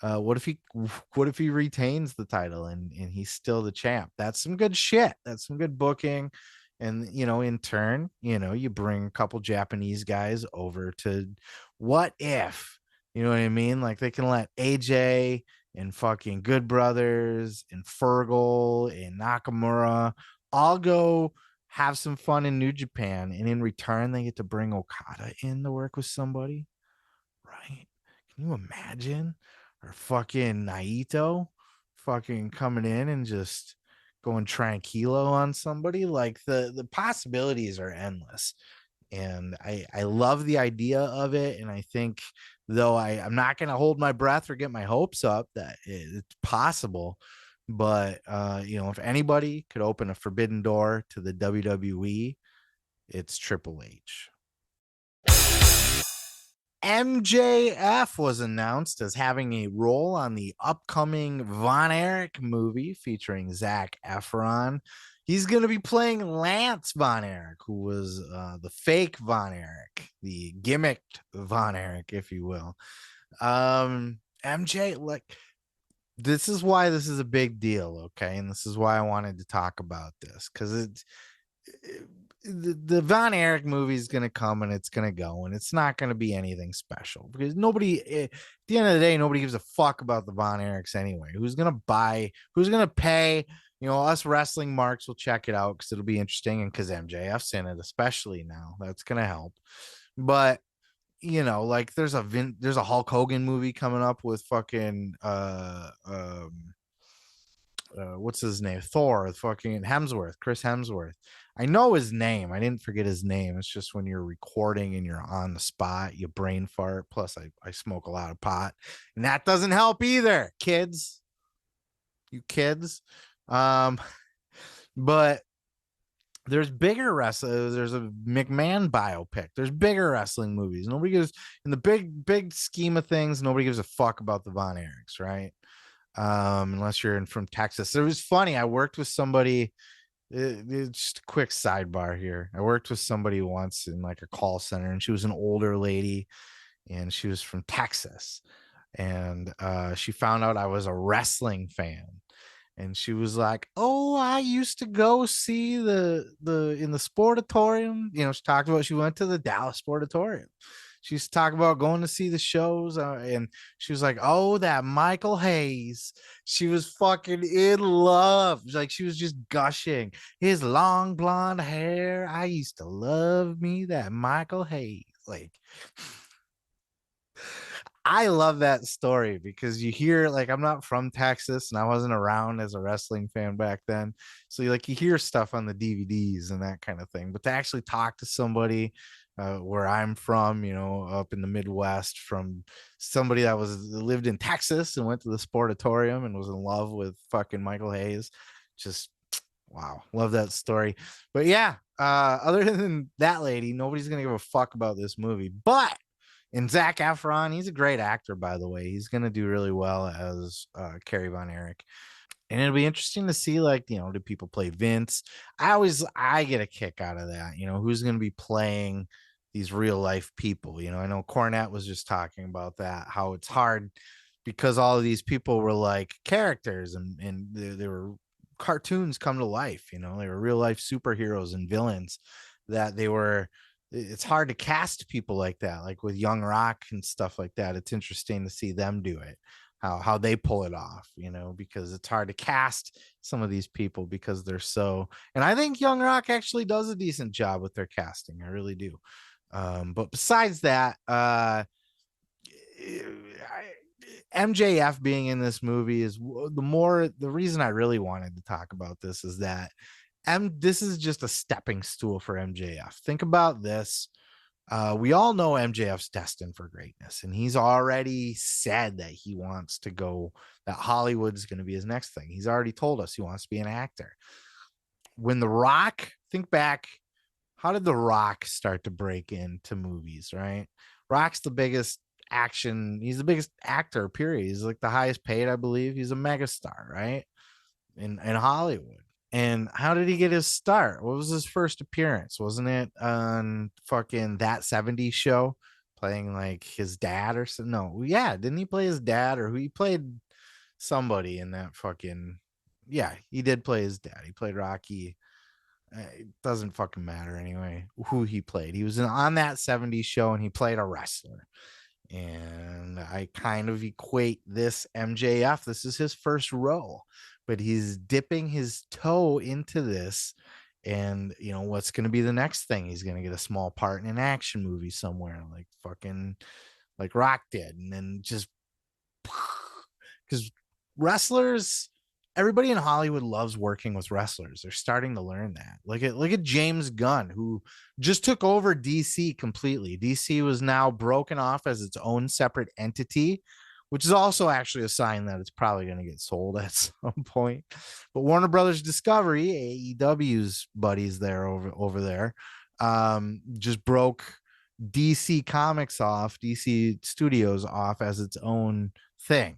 What if he retains the title and he's still the champ? That's some good shit. That's some good booking. And, in turn, you bring a couple Japanese guys over to what if, you know what I mean? Like they can let AJ and fucking Good Brothers and Fergal and Nakamura all go have some fun in New Japan. And in return, they get to bring Okada in to work with somebody. Right. Can you imagine? Or fucking Naito fucking coming in and just going tranquilo on somebody. Like the possibilities are endless. And I love the idea of it. And I think, though I'm not going to hold my breath or get my hopes up that it's possible. But, if anybody could open a forbidden door to the WWE, it's Triple H. MJF was announced as having a role on the upcoming Von Erich movie featuring Zac Efron. He's going to be playing Lance Von Erich, who was the fake Von Erich, the gimmicked Von Erich, if you will. MJ, like, this is why this is a big deal, okay? And this is why I wanted to talk about this, because the Von Erich movie is going to come and it's going to go, and it's not going to be anything special because at the end of the day, nobody gives a fuck about the Von Erichs anyway. Who's going to pay? Us wrestling marks will check it out because it'll be interesting, and because MJF's in it, especially now, that's going to help. But like there's a Hulk Hogan movie coming up with fucking what's his name? Thor, fucking Hemsworth, Chris Hemsworth. I know his name. I didn't forget his name. It's just when you're recording and you're on the spot, you brain fart. Plus, I smoke a lot of pot, and that doesn't help either, kids. You kids. But there's bigger wrestlers. There's a McMahon biopic. There's bigger wrestling movies. Nobody gives, in the big scheme of things, nobody gives a fuck about the Von Erichs, right? Unless you're from Texas. It was funny. I worked with somebody. Just a quick sidebar here. I worked with somebody once in like a call center, and she was an older lady, and she was from Texas, and she found out I was a wrestling fan. And she was like, "Oh, I used to go see the in the Sportatorium." She talked about she went to the Dallas Sportatorium. She used to talk about going to see the shows, and she was like, "Oh, that Michael Hayes." She was fucking in love. Like she was just gushing. His long blonde hair. I used to love me that Michael Hayes. Like, I love that story because you hear, like, I'm not from Texas and I wasn't around as a wrestling fan back then. So you hear stuff on the DVDs and that kind of thing, but to actually talk to somebody where I'm from, up in the Midwest, from somebody that lived in Texas and went to the Sportatorium and was in love with fucking Michael Hayes. Just wow, love that story. But yeah, other than that lady, nobody's gonna give a fuck about this movie. But and Zac Efron, he's a great actor, by the way. He's gonna do really well as Carrie Von Erich. And it'll be interesting to see, do people play Vince? I get a kick out of that. Who's going to be playing these real life people? I know Cornette was just talking about that, how it's hard because all of these people were like characters and they were cartoons come to life. They were real life superheroes and villains it's hard to cast people like that, like with Young Rock and stuff like that. It's interesting to see them do it. How they pull it off, because it's hard to cast some of these people because they're so, and I think Young Rock actually does a decent job with their casting. I really do. But besides that, MJF being in this movie is the reason I really wanted to talk about this is that this is just a stepping stool for MJF. Think about this. We all know MJF's destined for greatness, and he's already said that he wants to go, that Hollywood's going to be his next thing. He's already told us he wants to be an actor. When The Rock, think back, how did The Rock start to break into movies, right? Rock's the biggest he's the biggest actor, period. He's like the highest paid, I believe. He's a megastar, right? In Hollywood. And how did he get his start? What was his first appearance? Wasn't it on fucking That 70s Show playing like his dad or something? No, yeah, didn't he play his dad, or who he played somebody in that fucking, yeah, he did play his dad. He played Rocky. It doesn't fucking matter anyway who he played. He was on That 70s Show and he played a wrestler. And I kind of equate this MJF. This is his first role, but he's dipping his toe into this. And what's going to be the next thing? He's going to get a small part in an action movie somewhere, like Rock did. And then just because wrestlers, everybody in Hollywood loves working with wrestlers. They're starting to learn that. Look at James Gunn, who just took over DC completely. DC was now broken off as its own separate entity, which is also actually a sign that it's probably going to get sold at some point. But Warner Brothers Discovery, AEW's buddies there over there, just broke DC Comics off, DC Studios off as its own thing.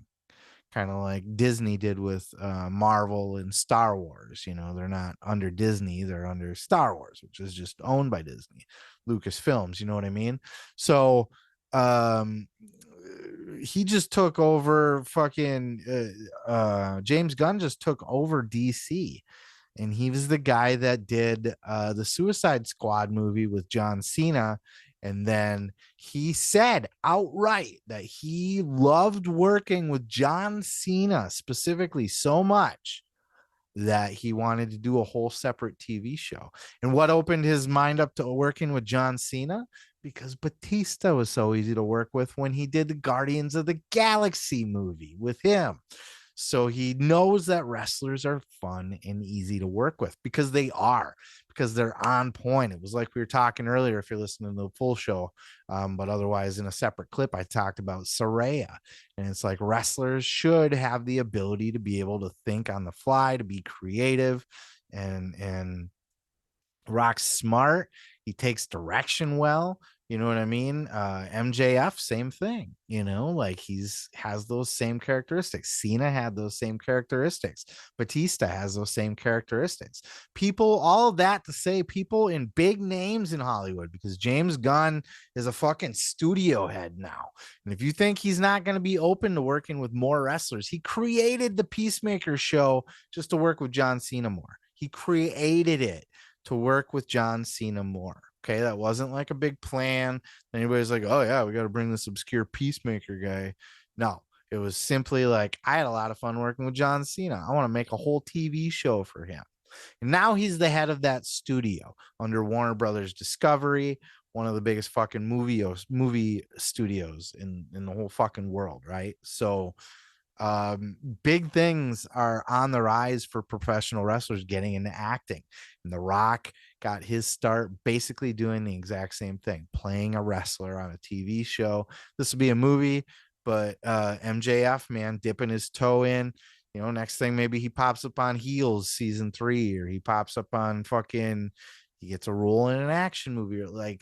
Kind of like Disney did with Marvel and Star Wars. They're not under Disney, they're under Star Wars, which is just owned by Disney, Lucasfilms, you know what I mean? So he just took over James Gunn just took over DC, and he was the guy that did the Suicide Squad movie with John Cena. And then he said outright that he loved working with John Cena specifically so much that he wanted to do a whole separate TV show. And what opened his mind up to working with John Cena? Because Batista was so easy to work with when he did the Guardians of the Galaxy movie with him. So he knows that wrestlers are fun and easy to work with because they're on point. It was like we were talking earlier, if you're listening to the full show, but otherwise in a separate clip, I talked about Saraya. And it's like wrestlers should have the ability to be able to think on the fly, to be creative, and Rock's smart. He takes direction well. You know what I mean? MJF, same thing, has those same characteristics. Cena had those same characteristics. Batista has those same characteristics. All of that to say people in big names in Hollywood, because James Gunn is a fucking studio head now. And if you think he's not going to be open to working with more wrestlers, he created the Peacemaker show just to work with John Cena more. He created it to work with John Cena more. Okay, that wasn't like a big plan. Anybody's like, oh yeah, we got to bring this obscure Peacemaker guy. No, it was simply like, I had a lot of fun working with John Cena. I want to make a whole TV show for him. And now he's the head of that studio under Warner Brothers Discovery, one of the biggest fucking movie studios in the whole fucking world, right? So big things are on the rise for professional wrestlers getting into acting. And The Rock got his start basically doing the exact same thing, playing a wrestler on a TV show. This will be a movie, but MJF, man, dipping his toe in. You know, next thing maybe he pops up on Heels season 3, or he pops up on he gets a role in an action movie. Or like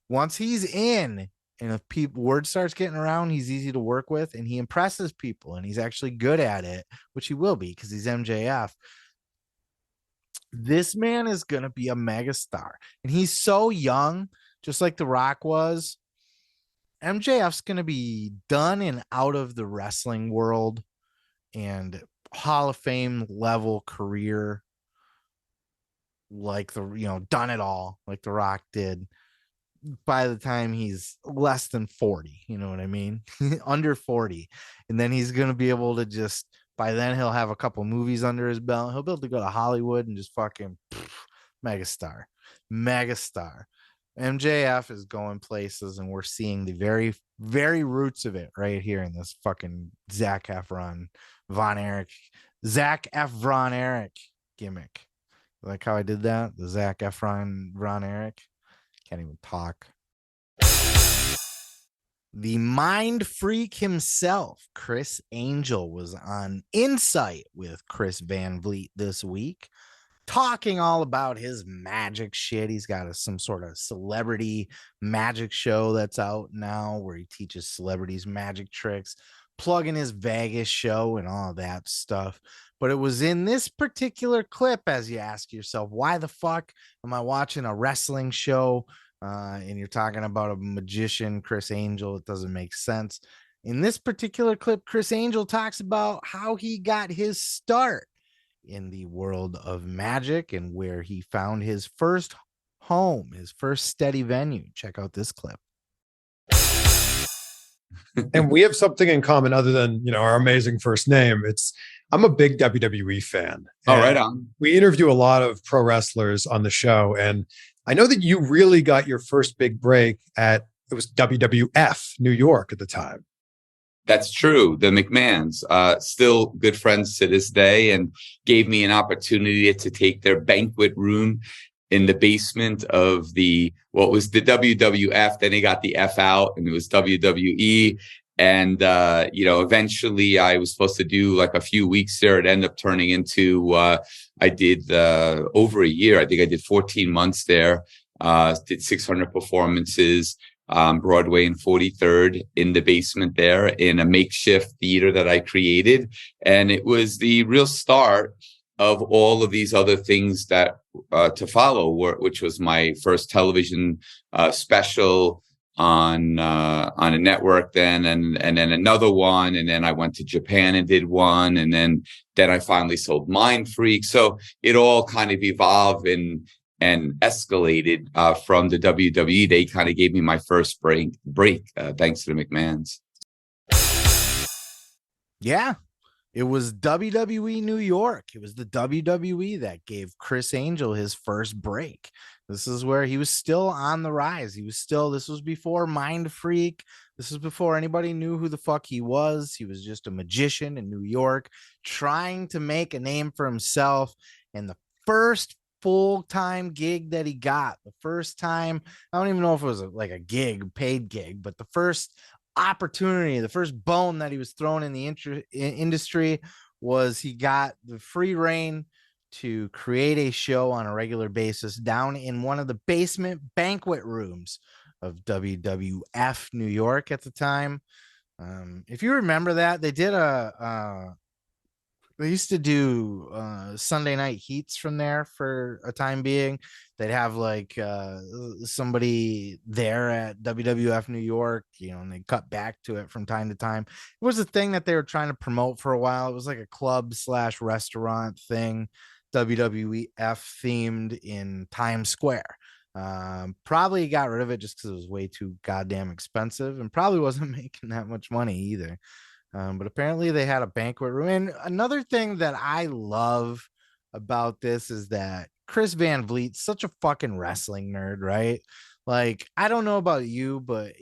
once he's in, and if word starts getting around, he's easy to work with and he impresses people and he's actually good at it, which he will be because he's MJF. This man is going to be a megastar, and he's so young, just like The Rock was. MJF's going to be done and out of the wrestling world and Hall of Fame level career, like done it all like The Rock did by the time he's less than 40, you know what I mean? Under 40. And then he's going to be able to by then he'll have a couple movies under his belt. He'll be able to go to Hollywood and just fucking megastar. MJF is going places, and we're seeing the very, very roots of it right here in this fucking Zac Efron Erich gimmick. Like how I did that? The Zac Efron Von Erich. Can't even talk. The mind freak himself, Criss Angel, was on Insight with Chris Van Vliet this week, talking all about his magic shit. He's got some sort of celebrity magic show that's out now where he teaches celebrities magic tricks, plugging his Vegas show and all that stuff. But it was in this particular clip, as you ask yourself, why the fuck am I watching a wrestling show? And you're talking about a magician, Criss Angel. It doesn't make sense. In this particular clip, Criss Angel talks about how he got his start in the world of magic and where he found his first home, his first steady venue. Check out this clip. And we have something in common other than, our amazing first name. I'm a big WWE fan. Oh, right on. We interview a lot of pro wrestlers on the show. And I know that you really got your first big break it was WWF New York at the time. That's true. The McMahons, still good friends to this day, and gave me an opportunity to take their banquet room in the basement of what was the WWF. Then they got the F out and it was WWE. And, eventually I was supposed to do like a few weeks there. It ended up turning into, I did over a year. I think I did 14 months there, did 600 performances, Broadway and 43rd in the basement there in a makeshift theater that I created. And it was the real start of all of these other things that to follow, which was my first television special on a network then, and then another one, and then I went to Japan and did one, and then I finally sold Mind Freak. So it all kind of evolved and escalated from the WWE. They kind of gave me my first break thanks to the McMahons. Yeah, it was WWE New York. It was the WWE that gave Criss Angel his first break. This is where he was still on the rise. This was before Mind Freak. This is before anybody knew who the fuck he was. He was just a magician in New York trying to make a name for himself. And the first full-time gig that he got, the first time, I don't even know if it was like a gig, paid gig, but the first opportunity, the first bone that he was thrown in the industry was he got the free reign to create a show on a regular basis down in one of the basement banquet rooms of WWF New York at the time. If you remember that, they did they used to do Sunday night heats from there for a time being. They'd have like somebody there at WWF New York, and they cut back to it from time to time. It was a thing that they were trying to promote for a while. It was like a club/restaurant thing, WWF themed in Times Square. Probably got rid of it just because it was way too goddamn expensive and probably wasn't making that much money either. But apparently they had a banquet room. And another thing that I love about this is that Chris Van Vliet's such a fucking wrestling nerd, right? Like, I don't know about you, but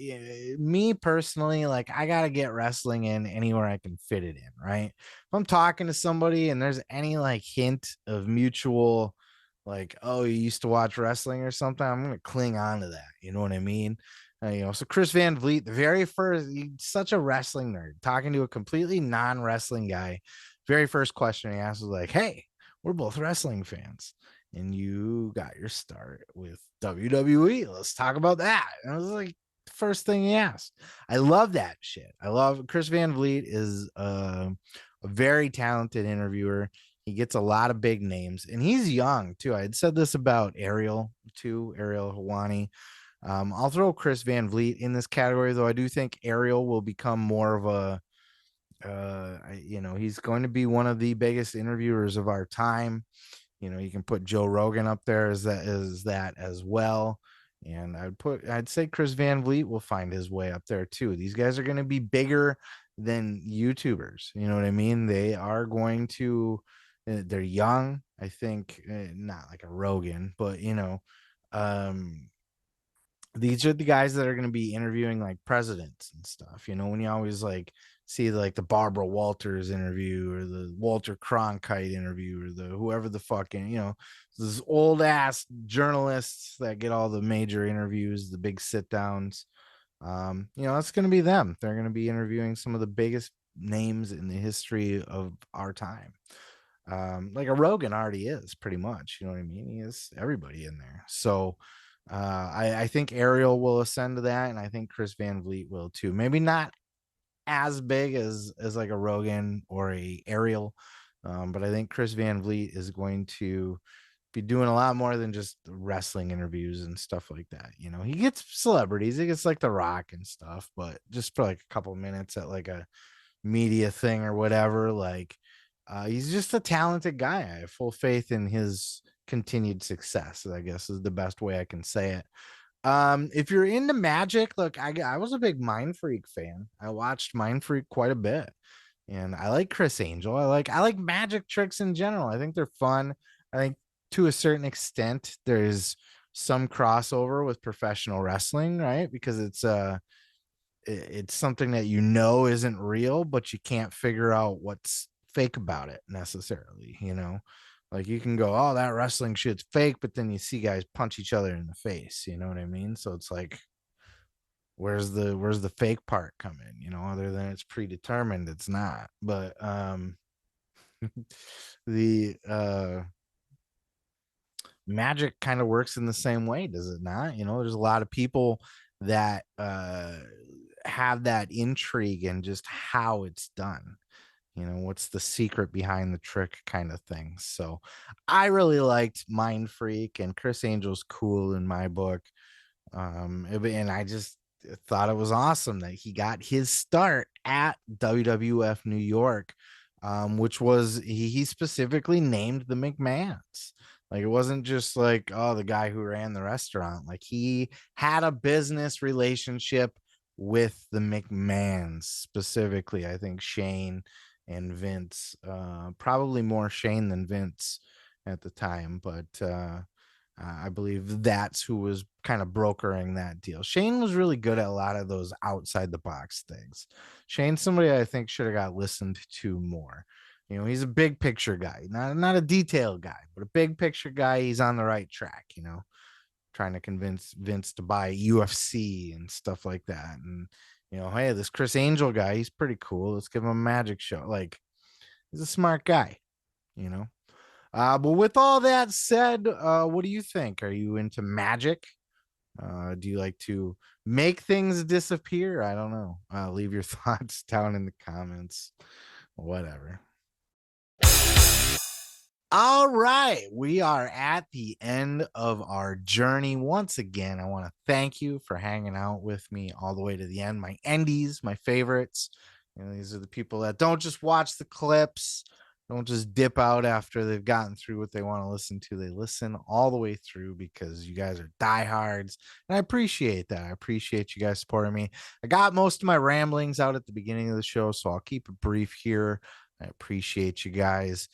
me personally, like, I got to get wrestling in anywhere I can fit it in, right? If I'm talking to somebody and there's any like hint of mutual, like, oh, you used to watch wrestling or something, I'm going to cling on to that. You know what I mean? So Chris Van Vliet, the very first, he's such a wrestling nerd, talking to a completely non-wrestling guy. Very first question he asked was like, hey, we're both wrestling fans and you got your start with WWE. Let's talk about that. And I was like, the first thing he asked. I love that shit. I love Chris Van Vliet is a very talented interviewer. He gets a lot of big names and he's young too. I had said this about Ariel too, Ariel Hawani. I'll throw Chris Van Vliet in this category, though I do think Ariel will become more of a, he's going to be one of the biggest interviewers of our time. You can put Joe Rogan up there as that as well. And I'd say Chris Van Vliet will find his way up there too. These guys are going to be bigger than YouTubers. You know what I mean? They are going to, they're young. I think not like a Rogan, but these are the guys that are going to be interviewing like presidents and stuff. When you always like see like the Barbara Walters interview or the Walter Cronkite interview or the whoever the fucking, these old ass journalists that get all the major interviews, the big sit downs. That's going to be them. They're going to be interviewing some of the biggest names in the history of our time. Like a Rogan already is pretty much, you know what I mean? He has everybody in there. So, I think Ariel will ascend to that, and I think Chris Van Vliet will too. Maybe not as big as like a Rogan or a Ariel, but I think Chris Van Vliet is going to be doing a lot more than just wrestling interviews and stuff like that. He gets celebrities, he gets like The Rock and stuff, but just for like a couple minutes at like a media thing or whatever. Like, he's just a talented guy. I have full faith in his continued success, I guess is the best way I can say it. If you're into magic, look, I was a big Mind Freak fan. I watched Mind Freak quite a bit, and I like Criss Angel. I like magic tricks in general. I think they're fun. I think to a certain extent there's some crossover with professional wrestling, right? Because it's something that isn't real, but you can't figure out what's fake about it necessarily. Like you can go, oh, that wrestling shit's fake, but then you see guys punch each other in the face. You know what I mean? So it's like, where's the fake part come in? Other than it's predetermined, it's not. But the magic kind of works in the same way, does it not? There's a lot of people that have that intrigue and just how it's done. What's the secret behind the trick kind of thing. So I really liked Mind Freak, and Criss Angel's cool in my book. And I just thought it was awesome that he got his start at WWF New York, which was he specifically named the McMahons. Like, it wasn't just like, oh, the guy who ran the restaurant. Like, he had a business relationship with the McMahons, specifically, I think Shane and Vince, probably more Shane than Vince at the time, but I believe that's who was kind of brokering that deal. Shane was really good at a lot of those outside the box things. Shane's somebody I think should have got listened to more. He's a big picture guy, not a detailed guy, but a big picture guy. He's on the right track, trying to convince Vince to buy UFC and stuff like that. And hey, this Criss Angel guy, he's pretty cool. Let's give him a magic show. Like, he's a smart guy, But with all that said, what do you think? Are you into magic? Do you like to make things disappear? I don't know. Leave your thoughts down in the comments. Whatever. All right, we are at the end of our journey. Once again, I want to thank you for hanging out with me all the way to the end. My endies, my favorites. These are the people that don't just watch the clips, don't just dip out after they've gotten through what they want to listen to. They listen all the way through because you guys are diehards, and I appreciate that. I appreciate you guys supporting me. I got most of my ramblings out at the beginning of the show, so I'll keep it brief here. I appreciate you guys.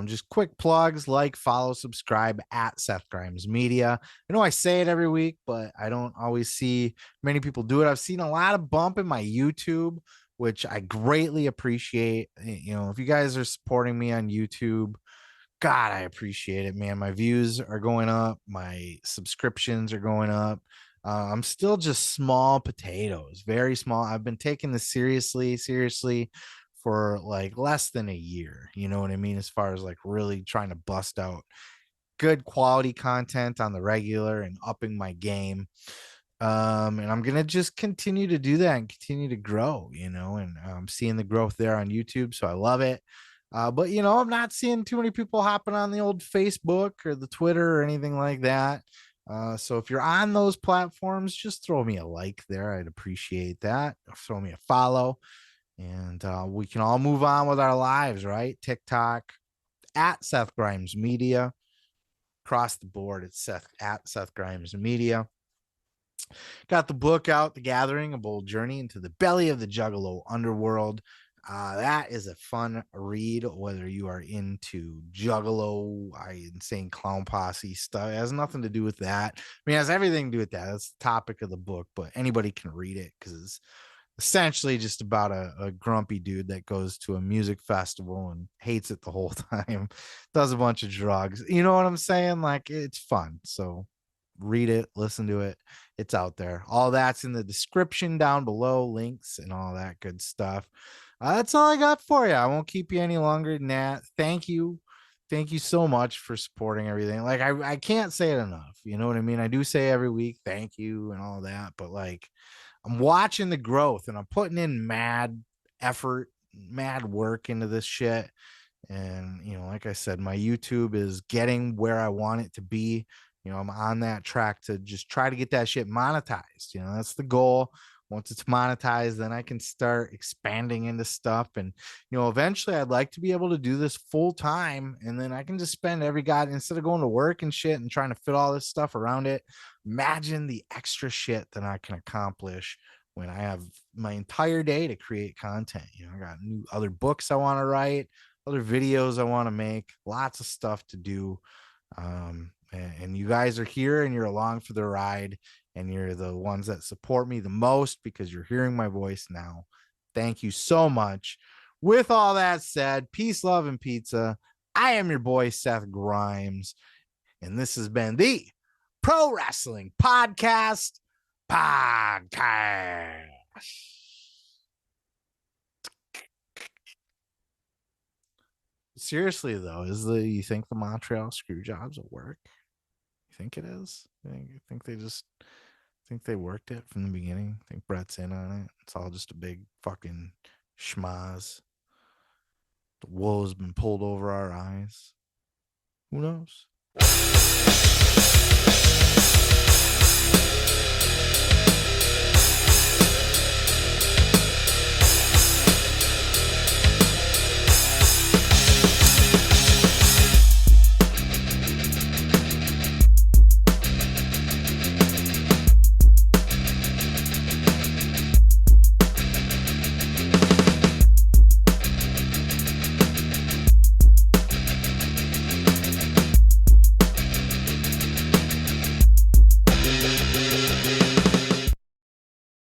Just quick plugs, like, follow, subscribe at Seth Grimes Media. I know I say it every week, but I don't always see many people do it. I've seen a lot of bump in my YouTube, which I greatly appreciate. If you guys are supporting me on YouTube, God, I appreciate it, man. My views are going up. My subscriptions are going up. I'm still just small potatoes, very small. I've been taking this seriously for like less than a year. You know what I mean? As far as like really trying to bust out good quality content on the regular and upping my game. And I'm going to just continue to do that and continue to grow, and I'm seeing the growth there on YouTube. So I love it. But I'm not seeing too many people hopping on the old Facebook or the Twitter or anything like that. So if you're on those platforms, just throw me a like there. I'd appreciate that. Throw me a follow, and we can all move on with our lives, right? TikTok at Seth Grimes Media. Across the board, it's at Seth Grimes Media. Got the book out, The Gathering, A Bold Journey into the Belly of the Juggalo Underworld. That is a fun read, whether you are into Juggalo, insane clown posse stuff. It has nothing to do with that. I mean, it has everything to do with that. That's the topic of the book, but anybody can read it because it's essentially just about a grumpy dude that goes to a music festival and hates it the whole time, does a bunch of drugs. You know what I'm saying? Like, it's fun. So read it, listen to it. It's out there. All that's in the description down below, links and all that good stuff. That's all I got for you. I won't keep you any longer than that. Thank you so much for supporting everything. Like, I can't say it enough. You know what I mean? I do say every week thank you and all that, but like, I'm watching the growth and I'm putting in mad effort, mad work into this shit. And, like I said, my YouTube is getting where I want it to be. I'm on that track to just try to get that shit monetized. That's the goal. Once it's monetized, then I can start expanding into stuff. And, eventually I'd like to be able to do this full time. And then I can just spend instead of going to work and shit and trying to fit all this stuff around it. Imagine the extra shit that I can accomplish when I have my entire day to create content. I got other books I want to write, other videos I want to make, lots of stuff to do. And you guys are here and you're along for the ride, and you're the ones that support me the most because you're hearing my voice now. Thank you so much. With all that said, peace, love, and pizza. I am your boy, Seth Grimes, and this has been the Pro Wrestling Podcast. Seriously, though, you think the Montreal Screwjobs will work? You think it is? You think they worked it from the beginning? Think Bret's in on it? It's all just a big fucking schmaz. The wool's been pulled over our eyes. Who knows?